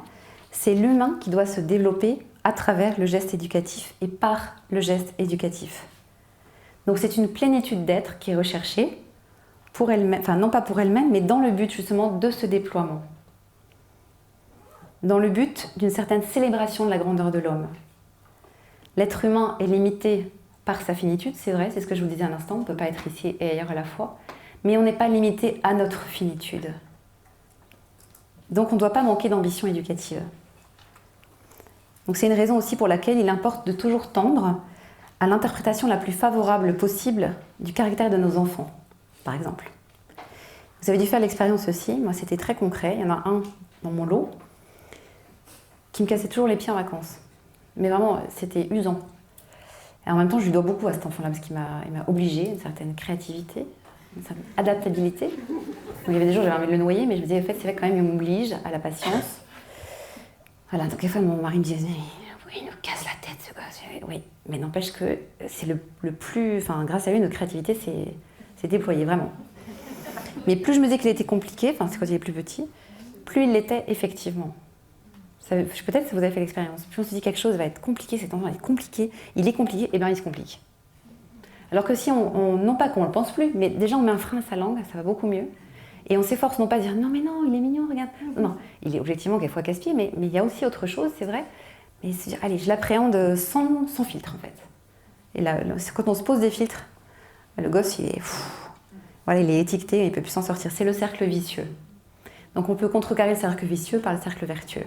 c'est l'humain qui doit se développer à travers le geste éducatif et par le geste éducatif. Donc c'est une plénitude d'être qui est recherchée, pour elle-même, enfin non pas pour elle-même, mais dans le but justement de ce déploiement. Dans le but d'une certaine célébration de la grandeur de l'homme. L'être humain est limité par sa finitude, c'est vrai, c'est ce que je vous disais à l'instant, on ne peut pas être ici et ailleurs à la fois, mais on n'est pas limité à notre finitude. Donc on ne doit pas manquer d'ambition éducative. Donc c'est une raison aussi pour laquelle il importe de toujours tendre à l'interprétation la plus favorable possible du caractère de nos enfants, par exemple. Vous avez dû faire l'expérience aussi, moi c'était très concret, il y en a un dans mon lot qui me cassait toujours les pieds en vacances. Mais vraiment, c'était usant. Et en même temps, je lui dois beaucoup à cet enfant-là, parce qu'il m'a obligée, une certaine créativité, une certaine adaptabilité. Donc, il y avait des jours où j'avais envie de le noyer, mais je me disais, en fait, c'est vrai quand même, il m'oblige à la patience. Voilà, donc des fois, mon mari me disait, oui, il nous casse la tête, ce gars. Oui, mais n'empêche que c'est le plus... Enfin, grâce à lui, notre créativité s'est déployée, vraiment. Mais plus je me disais qu'il était compliqué, enfin, c'est quand il est plus petit, plus il l'était effectivement. Peut-être que vous avez fait l'expérience. Puis on se dit quelque chose va être compliqué, cet enfant est compliqué, et bien il se complique. Alors que si non pas qu'on ne le pense plus, mais déjà on met un frein à sa langue, ça va beaucoup mieux. Et on s'efforce non pas à dire non mais non, il est mignon, regarde. Non, il est objectivement quelquefois casse-pied, mais il y a aussi autre chose, c'est vrai. Mais se dire, allez, je l'appréhende sans filtre en fait. Et là, c'est quand on se pose des filtres, le gosse voilà, il est étiqueté, il ne peut plus s'en sortir. C'est le cercle vicieux. Donc on peut contrecarrer le cercle vicieux par le cercle vertueux.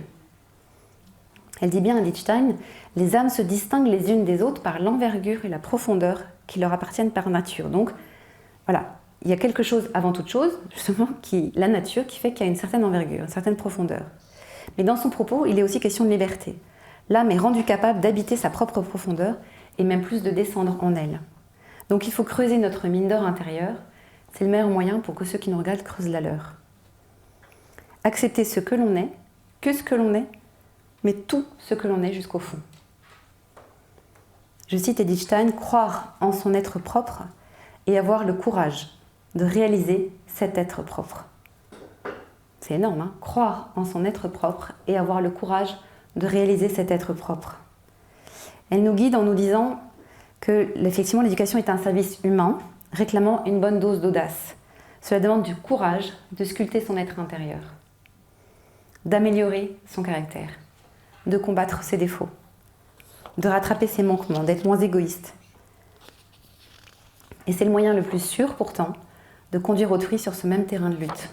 Elle dit bien, Edith Stein, « Les âmes se distinguent les unes des autres par l'envergure et la profondeur qui leur appartiennent par nature. » Donc, voilà, il y a quelque chose avant toute chose, justement, la nature, qui fait qu'il y a une certaine envergure, une certaine profondeur. Mais dans son propos, il est aussi question de liberté. L'âme est rendue capable d'habiter sa propre profondeur et même plus de descendre en elle. Donc il faut creuser notre mine d'or intérieure. C'est le meilleur moyen pour que ceux qui nous regardent creusent la leur. Accepter ce que l'on est, que ce que l'on est, mais tout ce que l'on est jusqu'au fond. Je cite Edith Stein, « Croire en son être propre et avoir le courage de réaliser cet être propre. » C'est énorme, hein ? Croire en son être propre et avoir le courage de réaliser cet être propre. Elle nous guide en nous disant que, effectivement, l'éducation est un service humain réclamant une bonne dose d'audace. Cela demande du courage de sculpter son être intérieur, d'améliorer son caractère, de combattre ses défauts, de rattraper ses manquements, d'être moins égoïste. Et c'est le moyen le plus sûr, pourtant, de conduire autrui sur ce même terrain de lutte.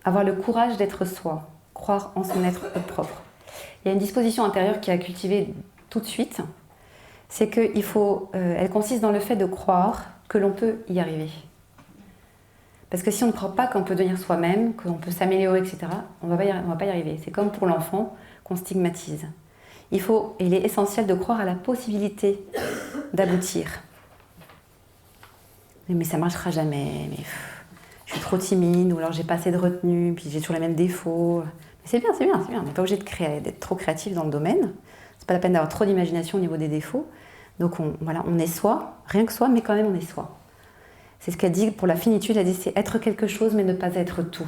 Avoir le courage d'être soi, croire en son être propre. Il y a une disposition intérieure qui est à cultiver tout de suite, c'est elle consiste dans le fait de croire que l'on peut y arriver. Parce que si on ne croit pas qu'on peut devenir soi-même, qu'on peut s'améliorer, etc., on va pas y arriver. C'est comme pour l'enfant qu'on stigmatise. Il est essentiel de croire à la possibilité d'aboutir. Mais ça ne marchera jamais, je suis trop timide, ou alors j'ai pas assez de retenue, puis j'ai toujours les mêmes défauts. Mais c'est bien. On n'est pas obligé d'être trop créatif dans le domaine. C'est pas la peine d'avoir trop d'imagination au niveau des défauts. Donc on est soi, rien que soi, mais quand même on est soi. C'est ce qu'elle dit pour la finitude, elle dit c'est être quelque chose mais ne pas être tout.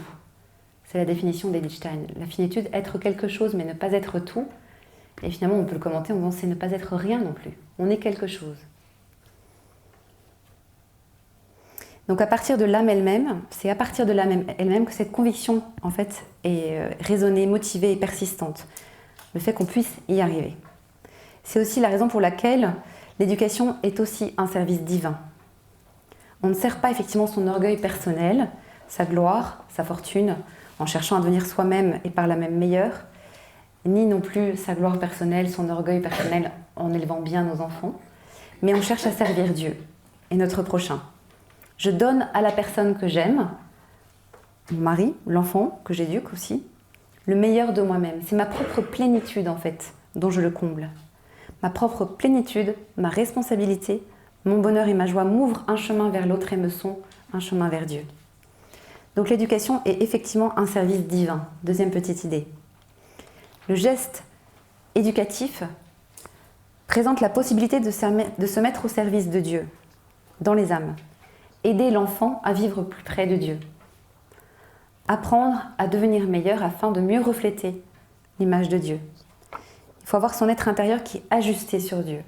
C'est la définition d'Edith Stein. La finitude, être quelque chose mais ne pas être tout. Et finalement on peut le commenter en disant c'est ne pas être rien non plus. On est quelque chose. Donc à partir de l'âme elle-même, c'est à partir de l'âme elle-même que cette conviction en fait est raisonnée, motivée et persistante. le fait qu'on puisse y arriver. C'est aussi la raison pour laquelle l'éducation est aussi un service divin. On ne sert pas effectivement son orgueil personnel, sa gloire, sa fortune, en cherchant à devenir soi-même et par là même meilleur, ni non plus sa gloire personnelle, son orgueil personnel en élevant bien nos enfants, mais on cherche à servir Dieu et notre prochain. Je donne à la personne que j'aime, mon mari, l'enfant que j'éduque aussi, le meilleur de moi-même. C'est ma propre plénitude en fait dont je le comble. Ma propre plénitude, ma responsabilité, mon bonheur et ma joie m'ouvrent un chemin vers l'autre et me sont un chemin vers Dieu. Donc l'éducation est effectivement un service divin. Deuxième petite idée. Le geste éducatif présente la possibilité de se mettre au service de Dieu, dans les âmes. Aider l'enfant à vivre plus près de Dieu. Apprendre à devenir meilleur afin de mieux refléter l'image de Dieu. Il faut avoir son être intérieur qui est ajusté sur Dieu.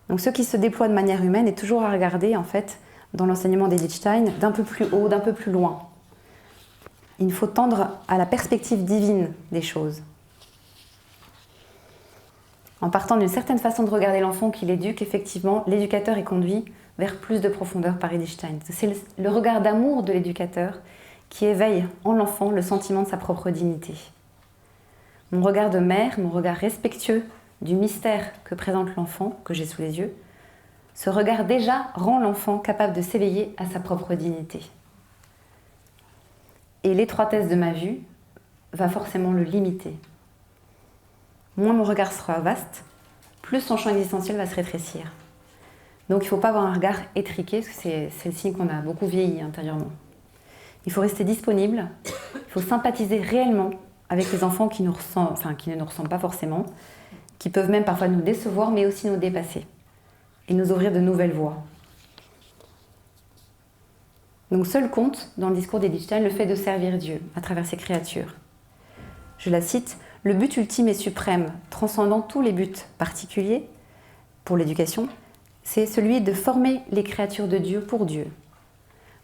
Donc ce qui se déploie de manière humaine est toujours à regarder en fait dans l'enseignement d'Edith Stein d'un peu plus haut, d'un peu plus loin. Il faut tendre à la perspective divine des choses. En partant d'une certaine façon de regarder l'enfant qu'il éduque, effectivement, l'éducateur est conduit vers plus de profondeur par Edith Stein. C'est le regard d'amour de l'éducateur qui éveille en l'enfant le sentiment de sa propre dignité. Mon regard de mère, mon regard respectueux du mystère que présente l'enfant, que j'ai sous les yeux, ce regard déjà rend l'enfant capable de s'éveiller à sa propre dignité. Et l'étroitesse de ma vue va forcément le limiter. Moins mon regard sera vaste, plus son champ existentiel va se rétrécir. Donc il ne faut pas avoir un regard étriqué, parce que c'est le signe qu'on a beaucoup vieilli intérieurement. Il faut rester disponible, il faut sympathiser réellement avec les enfants qui ne nous ressemblent pas forcément, qui peuvent même parfois nous décevoir, mais aussi nous dépasser et nous ouvrir de nouvelles voies. Donc seul compte, dans le discours d'Edith Stein, le fait de servir Dieu à travers ses créatures. Je la cite, « Le but ultime et suprême, transcendant tous les buts particuliers pour l'éducation, c'est celui de former les créatures de Dieu,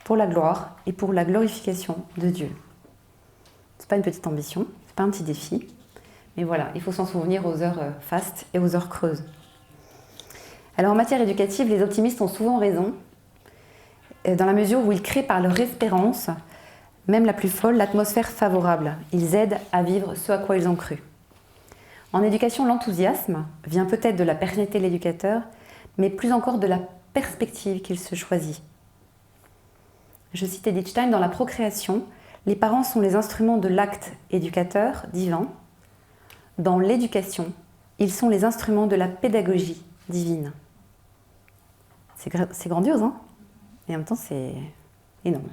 pour la gloire et pour la glorification de Dieu. » Ce n'est pas une petite ambition, ce n'est pas un petit défi, mais voilà, il faut s'en souvenir aux heures fastes et aux heures creuses. Alors en matière éducative, les optimistes ont souvent raison, dans la mesure où ils créent par leur espérance, même la plus folle, l'atmosphère favorable. Ils aident à vivre ce à quoi ils ont cru. En éducation, l'enthousiasme vient peut-être de la personnalité de l'éducateur, mais plus encore de la perspective qu'il se choisit. Je cite Edith Stein, dans la procréation, les parents sont les instruments de l'acte éducateur divin. Dans l'éducation, ils sont les instruments de la pédagogie divine. C'est grandiose, hein ? Et en même temps, c'est énorme.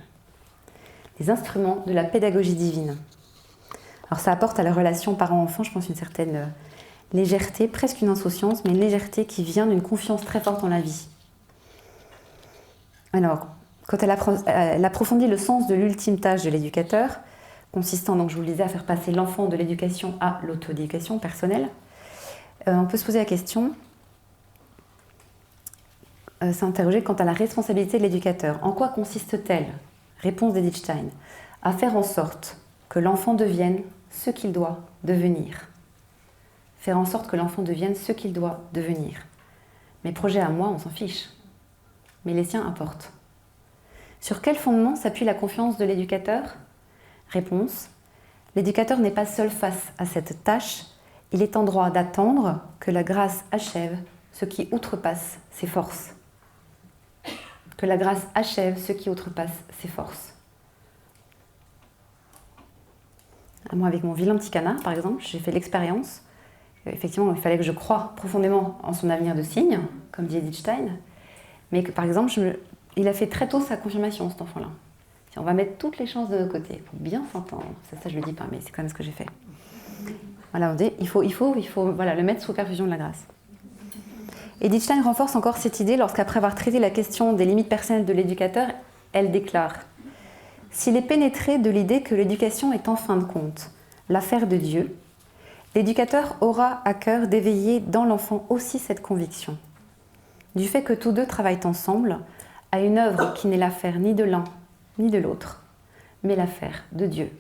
Les instruments de la pédagogie divine. Alors ça apporte à la relation parent-enfant, je pense, une certaine légèreté, presque une insouciance, mais une légèreté qui vient d'une confiance très forte en la vie. Alors, quand elle approfondit le sens de l'ultime tâche de l'éducateur, consistant, donc je vous le disais, à faire passer l'enfant de l'éducation à l'auto-éducation personnelle, on peut se poser la question, s'interroger quant à la responsabilité de l'éducateur. En quoi consiste-t-elle ? Réponse d'Edith Stein. À faire en sorte que l'enfant devienne ce qu'il doit devenir. Faire en sorte que l'enfant devienne ce qu'il doit devenir. Mes projets à moi, on s'en fiche. Mais les siens importent. Sur quel fondement s'appuie la confiance de l'éducateur ? Réponse. L'éducateur n'est pas seul face à cette tâche. Il est en droit d'attendre que la grâce achève ce qui outrepasse ses forces. Que la grâce achève ce qui outrepasse ses forces. Moi, avec mon vilain petit canard, par exemple, j'ai fait l'expérience. Effectivement, il fallait que je croie profondément en son avenir de cygne, comme dit Edith Stein. Mais que, par exemple, il a fait très tôt sa confirmation, cet enfant-là. On va mettre toutes les chances de nos côtés pour bien s'entendre. Ça, je ne le dis pas, mais c'est quand même ce que j'ai fait. Voilà, on dit, il faut voilà, le mettre sous perfusion de la grâce. Edith Stein renforce encore cette idée lorsqu'après avoir traité la question des limites personnelles de l'éducateur, elle déclare « S'il est pénétré de l'idée que l'éducation est en fin de compte l'affaire de Dieu, l'éducateur aura à cœur d'éveiller dans l'enfant aussi cette conviction, du fait que tous deux travaillent ensemble à une œuvre qui n'est l'affaire ni de l'un ni de l'autre, mais l'affaire de Dieu. »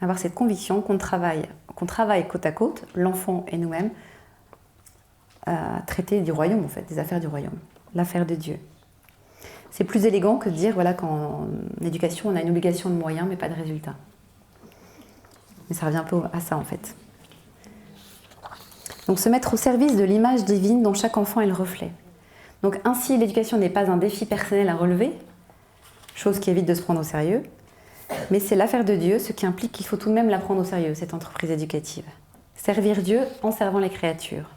avoir cette conviction qu'on travaille côte à côte, l'enfant et nous-mêmes, à traiter du royaume, en fait, des affaires du royaume, l'affaire de Dieu. C'est plus élégant que de dire voilà, qu'en éducation, on a une obligation de moyens, mais pas de résultats. Mais ça revient un peu à ça, en fait. Donc, se mettre au service de l'image divine dont chaque enfant est le reflet. Donc, ainsi, l'éducation n'est pas un défi personnel à relever, chose qui évite de se prendre au sérieux, mais c'est l'affaire de Dieu, ce qui implique qu'il faut tout de même la prendre au sérieux, cette entreprise éducative. Servir Dieu en servant les créatures.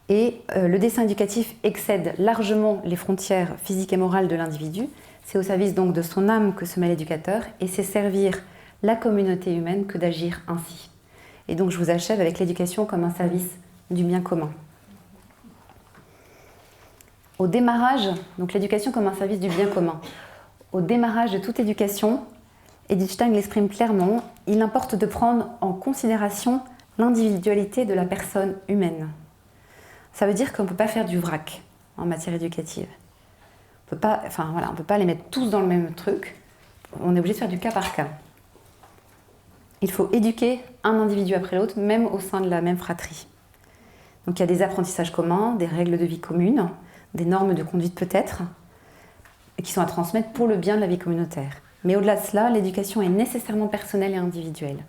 Et le dessein éducatif excède largement les frontières physiques et morales de l'individu. C'est au service donc de son âme que se met l'éducateur, et c'est servir la communauté humaine que d'agir ainsi. Et donc je vous achève avec l'éducation comme un service du bien commun. Au démarrage, donc l'éducation comme un service du bien commun. Au démarrage de toute éducation, Edith Stein l'exprime clairement, il importe de prendre en considération l'individualité de la personne humaine. Ça veut dire qu'on ne peut pas faire du vrac en matière éducative. On ne peut pas les mettre tous dans le même truc. On est obligé de faire du cas par cas. Il faut éduquer un individu après l'autre, même au sein de la même fratrie. Donc il y a des apprentissages communs, des règles de vie communes, des normes de conduite peut-être, qui sont à transmettre pour le bien de la vie communautaire. Mais au-delà de cela, l'éducation est nécessairement personnelle et individuelle.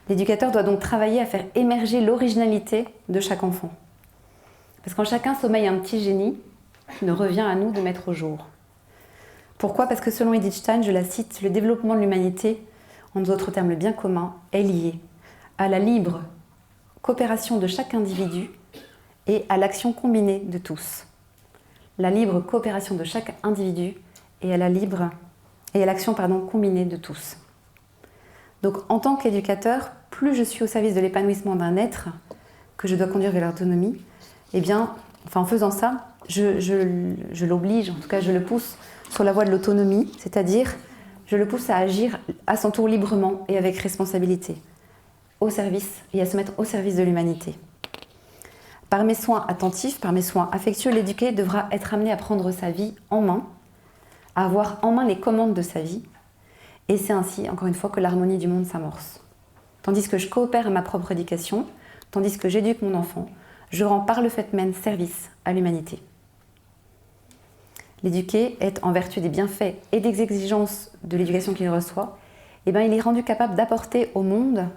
L'éducateur doit donc travailler à faire émerger l'originalité de chaque enfant. Parce qu'en chacun sommeille un petit génie qu'il revient à nous de mettre au jour. Pourquoi ? Parce que selon Edith Stein, je la cite, le développement de l'humanité, en d'autres termes le bien commun, est lié à la libre coopération de chaque individu et à l'action combinée de tous. La libre coopération de chaque individu et à l'action combinée de tous. Donc en tant qu'éducateur, plus je suis au service de l'épanouissement d'un être que je dois conduire vers l'autonomie, en faisant ça, je l'oblige, en tout cas je le pousse sur la voie de l'autonomie, c'est-à-dire je le pousse à agir à son tour librement et avec responsabilité, au service et à se mettre au service de l'humanité. Par mes soins attentifs, par mes soins affectueux, l'éduqué devra être amené à prendre sa vie en main, à avoir en main les commandes de sa vie, et c'est ainsi, encore une fois, que l'harmonie du monde s'amorce. Tandis que je coopère à ma propre éducation, tandis que j'éduque mon enfant, je rends par le fait même service à l'humanité. L'éduqué est, en vertu des bienfaits et des exigences de l'éducation qu'il reçoit, il est rendu capable d'apporter au monde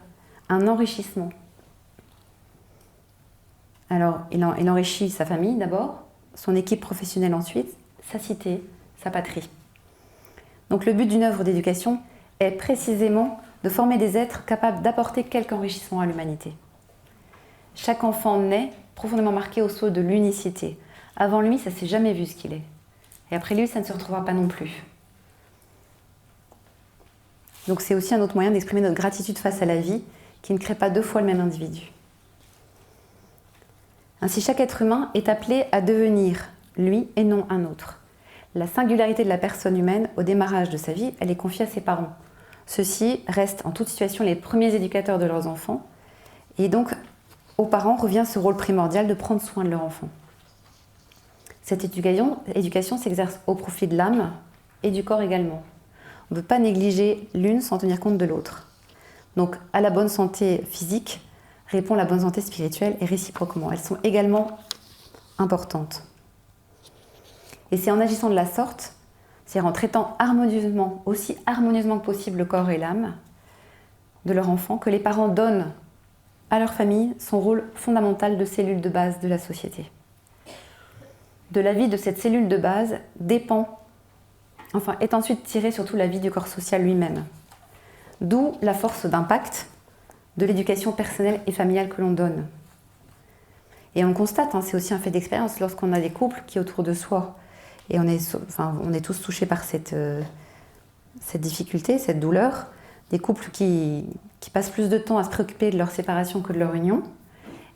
un enrichissement. Alors, il enrichit sa famille d'abord, son équipe professionnelle ensuite, sa cité, sa patrie. Donc le but d'une œuvre d'éducation est précisément de former des êtres capables d'apporter quelque enrichissement à l'humanité. Chaque enfant naît profondément marqué au sceau de l'unicité. Avant lui, ça ne s'est jamais vu ce qu'il est. Et après lui, ça ne se retrouvera pas non plus. Donc c'est aussi un autre moyen d'exprimer notre gratitude face à la vie, qui ne crée pas deux fois le même individu. Ainsi, chaque être humain est appelé à devenir lui et non un autre. La singularité de la personne humaine, au démarrage de sa vie, elle est confiée à ses parents. Ceux-ci restent en toute situation les premiers éducateurs de leurs enfants, et donc aux parents revient ce rôle primordial de prendre soin de leur enfant. Cette éducation s'exerce au profit de l'âme et du corps également. On ne peut pas négliger l'une sans tenir compte de l'autre. Donc à la bonne santé physique répond la bonne santé spirituelle et réciproquement. Elles sont également importantes. Et c'est en agissant de la sorte, c'est en traitant aussi harmonieusement que possible le corps et l'âme de leur enfant, que les parents donnent à leur famille son rôle fondamental de cellule de base de la société. De la vie de cette cellule de base est ensuite tirée surtout la vie du corps social lui-même. D'où la force d'impact de l'éducation personnelle et familiale que l'on donne. Et on le constate, c'est aussi un fait d'expérience lorsqu'on a des couples qui autour de soi, et on est tous touchés par cette difficulté, cette douleur, des couples qui passent plus de temps à se préoccuper de leur séparation que de leur union,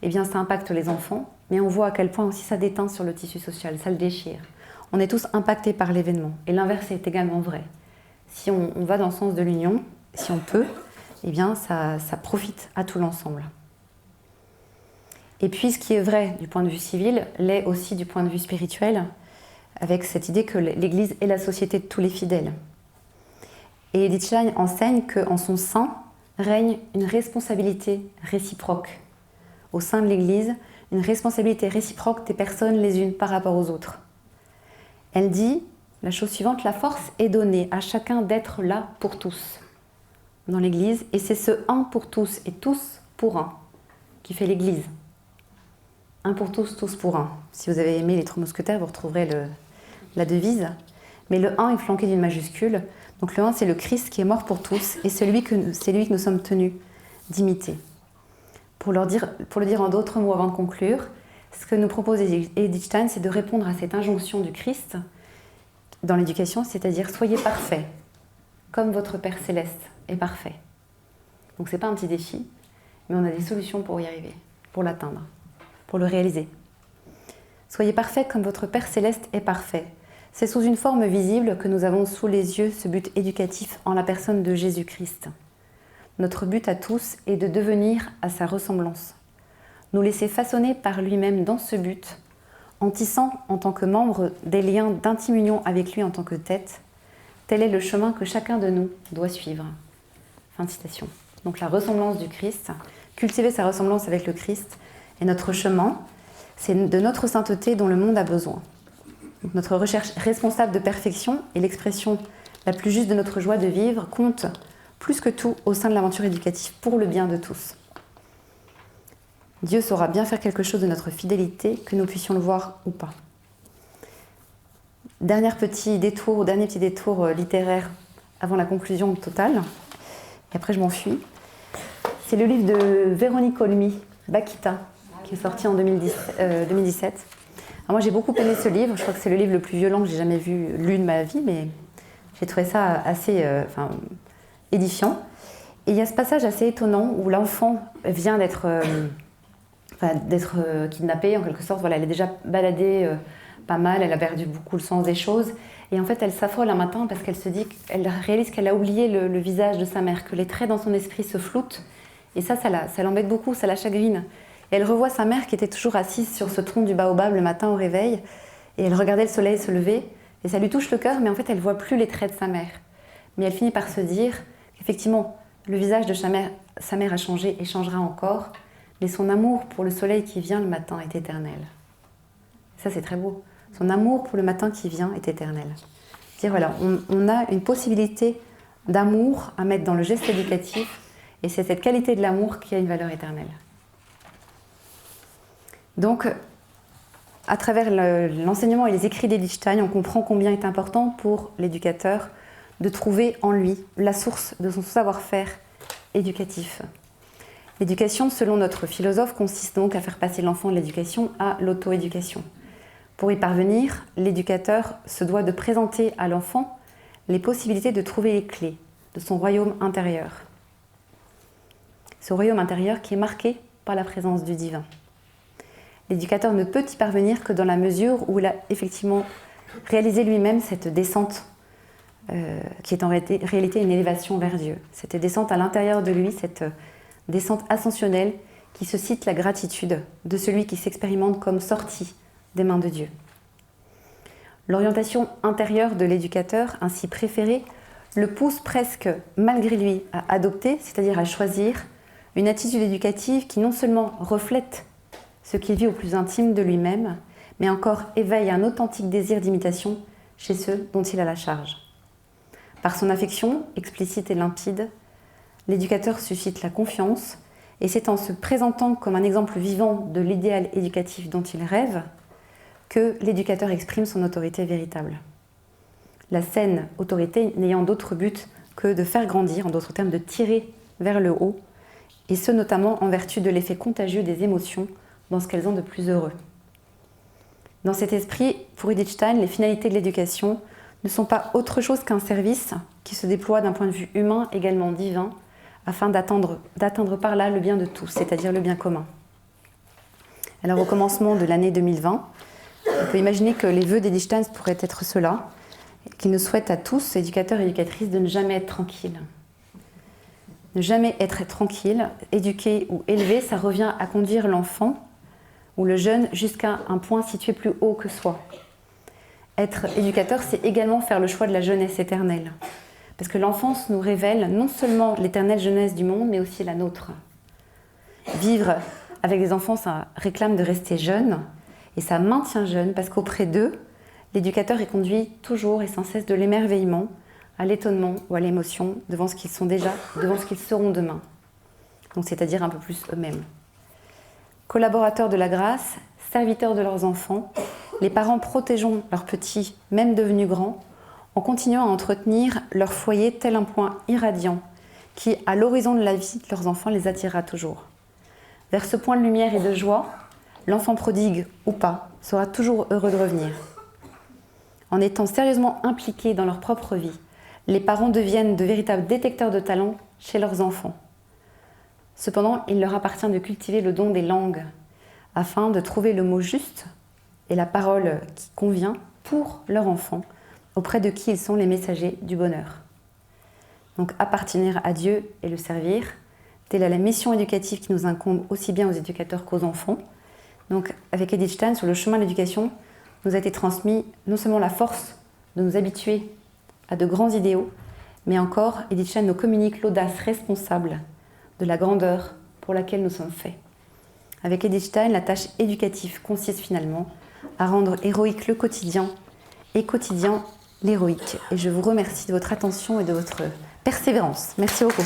eh bien ça impacte les enfants, mais on voit à quel point aussi ça déteint sur le tissu social, ça le déchire. On est tous impactés par l'événement, et l'inverse est également vrai. Si on va dans le sens de l'union, si on peut, eh bien ça profite à tout l'ensemble. Et puis ce qui est vrai du point de vue civil, l'est aussi du point de vue spirituel, avec cette idée que l'Église est la société de tous les fidèles. Et Edith Stein enseigne qu'en son sein règne une responsabilité réciproque. Au sein de l'Église, une responsabilité réciproque des personnes les unes par rapport aux autres. Elle dit la chose suivante, la force est donnée à chacun d'être là pour tous dans l'Église, et c'est ce un pour tous et tous pour un qui fait l'Église. Un pour tous, tous pour un. Si vous avez aimé les Trois Mousquetaires, vous retrouverez la devise. Mais le un est flanqué d'une majuscule. Donc le un, c'est le Christ qui est mort pour tous, et c'est lui que nous sommes tenus d'imiter. Pour le dire en d'autres mots avant de conclure, ce que nous propose Edith Stein, c'est de répondre à cette injonction du Christ dans l'éducation, c'est-à-dire soyez parfaits, comme votre Père Céleste est parfait. Donc c'est pas un petit défi, mais on a des solutions pour y arriver, pour l'atteindre, pour le réaliser. Soyez parfaits comme votre Père Céleste est parfait. C'est sous une forme visible que nous avons sous les yeux ce but éducatif en la personne de Jésus-Christ. Notre but à tous est de devenir à sa ressemblance. Nous laisser façonner par lui-même dans ce but, en tissant en tant que membre des liens d'intime union avec lui en tant que tête. Tel est le chemin que chacun de nous doit suivre. Fin de citation. Donc la ressemblance du Christ, cultiver sa ressemblance avec le Christ est notre chemin, c'est de notre sainteté dont le monde a besoin. Donc notre recherche responsable de perfection et l'expression la plus juste de notre joie de vivre compte plus que tout au sein de l'aventure éducative pour le bien de tous. Dieu saura bien faire quelque chose de notre fidélité, que nous puissions le voir ou pas. Dernier petit détour littéraire avant la conclusion totale, et après je m'enfuis. C'est le livre de Véronique Olmy, Bakita, qui est sorti en 2017. Alors moi j'ai beaucoup aimé ce livre, je crois que c'est le livre le plus violent que j'ai jamais lu de ma vie, mais j'ai trouvé ça assez édifiant. Et il y a ce passage assez étonnant où l'enfant vient d'être kidnappée en quelque sorte. Voilà, elle est déjà baladée pas mal, elle a perdu beaucoup le sens des choses. Et en fait, elle s'affole un matin parce qu'elle réalise qu'elle a oublié le visage de sa mère, que les traits dans son esprit se floutent. Et ça l'embête beaucoup, ça la chagrine. Et elle revoit sa mère qui était toujours assise sur ce tronc du baobab le matin au réveil. Et elle regardait le soleil se lever. Et ça lui touche le cœur, mais en fait, elle ne voit plus les traits de sa mère. Mais elle finit par se dire qu'effectivement, le visage de sa mère a changé et changera encore. Mais son amour pour le soleil qui vient le matin est éternel. Ça, c'est très beau. Son amour pour le matin qui vient est éternel. Dire voilà, on a une possibilité d'amour à mettre dans le geste éducatif, et c'est cette qualité de l'amour qui a une valeur éternelle. Donc, à travers l'enseignement et les écrits d'Edith Stein, on comprend combien il est important pour l'éducateur de trouver en lui la source de son savoir-faire éducatif. L'éducation, selon notre philosophe, consiste donc à faire passer l'enfant de l'éducation à l'auto-éducation. Pour y parvenir, l'éducateur se doit de présenter à l'enfant les possibilités de trouver les clés de son royaume intérieur. Ce royaume intérieur qui est marqué par la présence du divin. L'éducateur ne peut y parvenir que dans la mesure où il a effectivement réalisé lui-même cette descente qui est en réalité une élévation vers Dieu. Cette descente à l'intérieur de lui, cette descente ascensionnelle qui suscite la gratitude de celui qui s'expérimente comme sorti des mains de Dieu. L'orientation intérieure de l'éducateur, ainsi préférée, le pousse presque malgré lui à adopter, c'est-à-dire à choisir, une attitude éducative qui non seulement reflète ce qu'il vit au plus intime de lui-même, mais encore éveille un authentique désir d'imitation chez ceux dont il a la charge. Par son affection, explicite et limpide, l'éducateur suscite la confiance, et c'est en se présentant comme un exemple vivant de l'idéal éducatif dont il rêve que l'éducateur exprime son autorité véritable. La saine autorité n'ayant d'autre but que de faire grandir, en d'autres termes de tirer vers le haut, et ce notamment en vertu de l'effet contagieux des émotions dans ce qu'elles ont de plus heureux. Dans cet esprit, pour Edith Stein, les finalités de l'éducation ne sont pas autre chose qu'un service qui se déploie d'un point de vue humain également divin, afin d'atteindre par là le bien de tous, c'est-à-dire le bien commun. Alors au commencement de l'année 2020, on peut imaginer que les vœux d'Edith Stein pourraient être ceux-là, qu'il nous souhaite à tous, éducateurs et éducatrices, de ne jamais être tranquilles. Ne jamais être tranquille, éduquer ou élever, ça revient à conduire l'enfant ou le jeune jusqu'à un point situé plus haut que soi. Être éducateur, c'est également faire le choix de la jeunesse éternelle. Parce que l'enfance nous révèle non seulement l'éternelle jeunesse du monde, mais aussi la nôtre. Vivre avec des enfants, ça réclame de rester jeune, et ça maintient jeune, parce qu'auprès d'eux, l'éducateur est conduit toujours et sans cesse de l'émerveillement à l'étonnement ou à l'émotion devant ce qu'ils sont déjà, devant ce qu'ils seront demain. Donc c'est-à-dire un peu plus eux-mêmes. Collaborateurs de la grâce, serviteurs de leurs enfants, les parents protégeons leurs petits, même devenus grands, en continuant à entretenir leur foyer tel un point irradiant qui, à l'horizon de la vie de leurs enfants, les attirera toujours. Vers ce point de lumière et de joie, l'enfant prodigue ou pas sera toujours heureux de revenir. En étant sérieusement impliqués dans leur propre vie, les parents deviennent de véritables détecteurs de talent chez leurs enfants. Cependant, il leur appartient de cultiver le don des langues afin de trouver le mot juste et la parole qui convient pour leur enfant, auprès de qui ils sont les messagers du bonheur. Donc appartenir à Dieu et le servir, telle est la mission éducative qui nous incombe aussi bien aux éducateurs qu'aux enfants. Donc avec Edith Stein, sur le chemin de l'éducation, nous a été transmis non seulement la force de nous habituer à de grands idéaux, mais encore, Edith Stein nous communique l'audace responsable de la grandeur pour laquelle nous sommes faits. Avec Edith Stein, la tâche éducative consiste finalement à rendre héroïque le quotidien et quotidien l'héroïque. Et je vous remercie de votre attention et de votre persévérance. Merci beaucoup.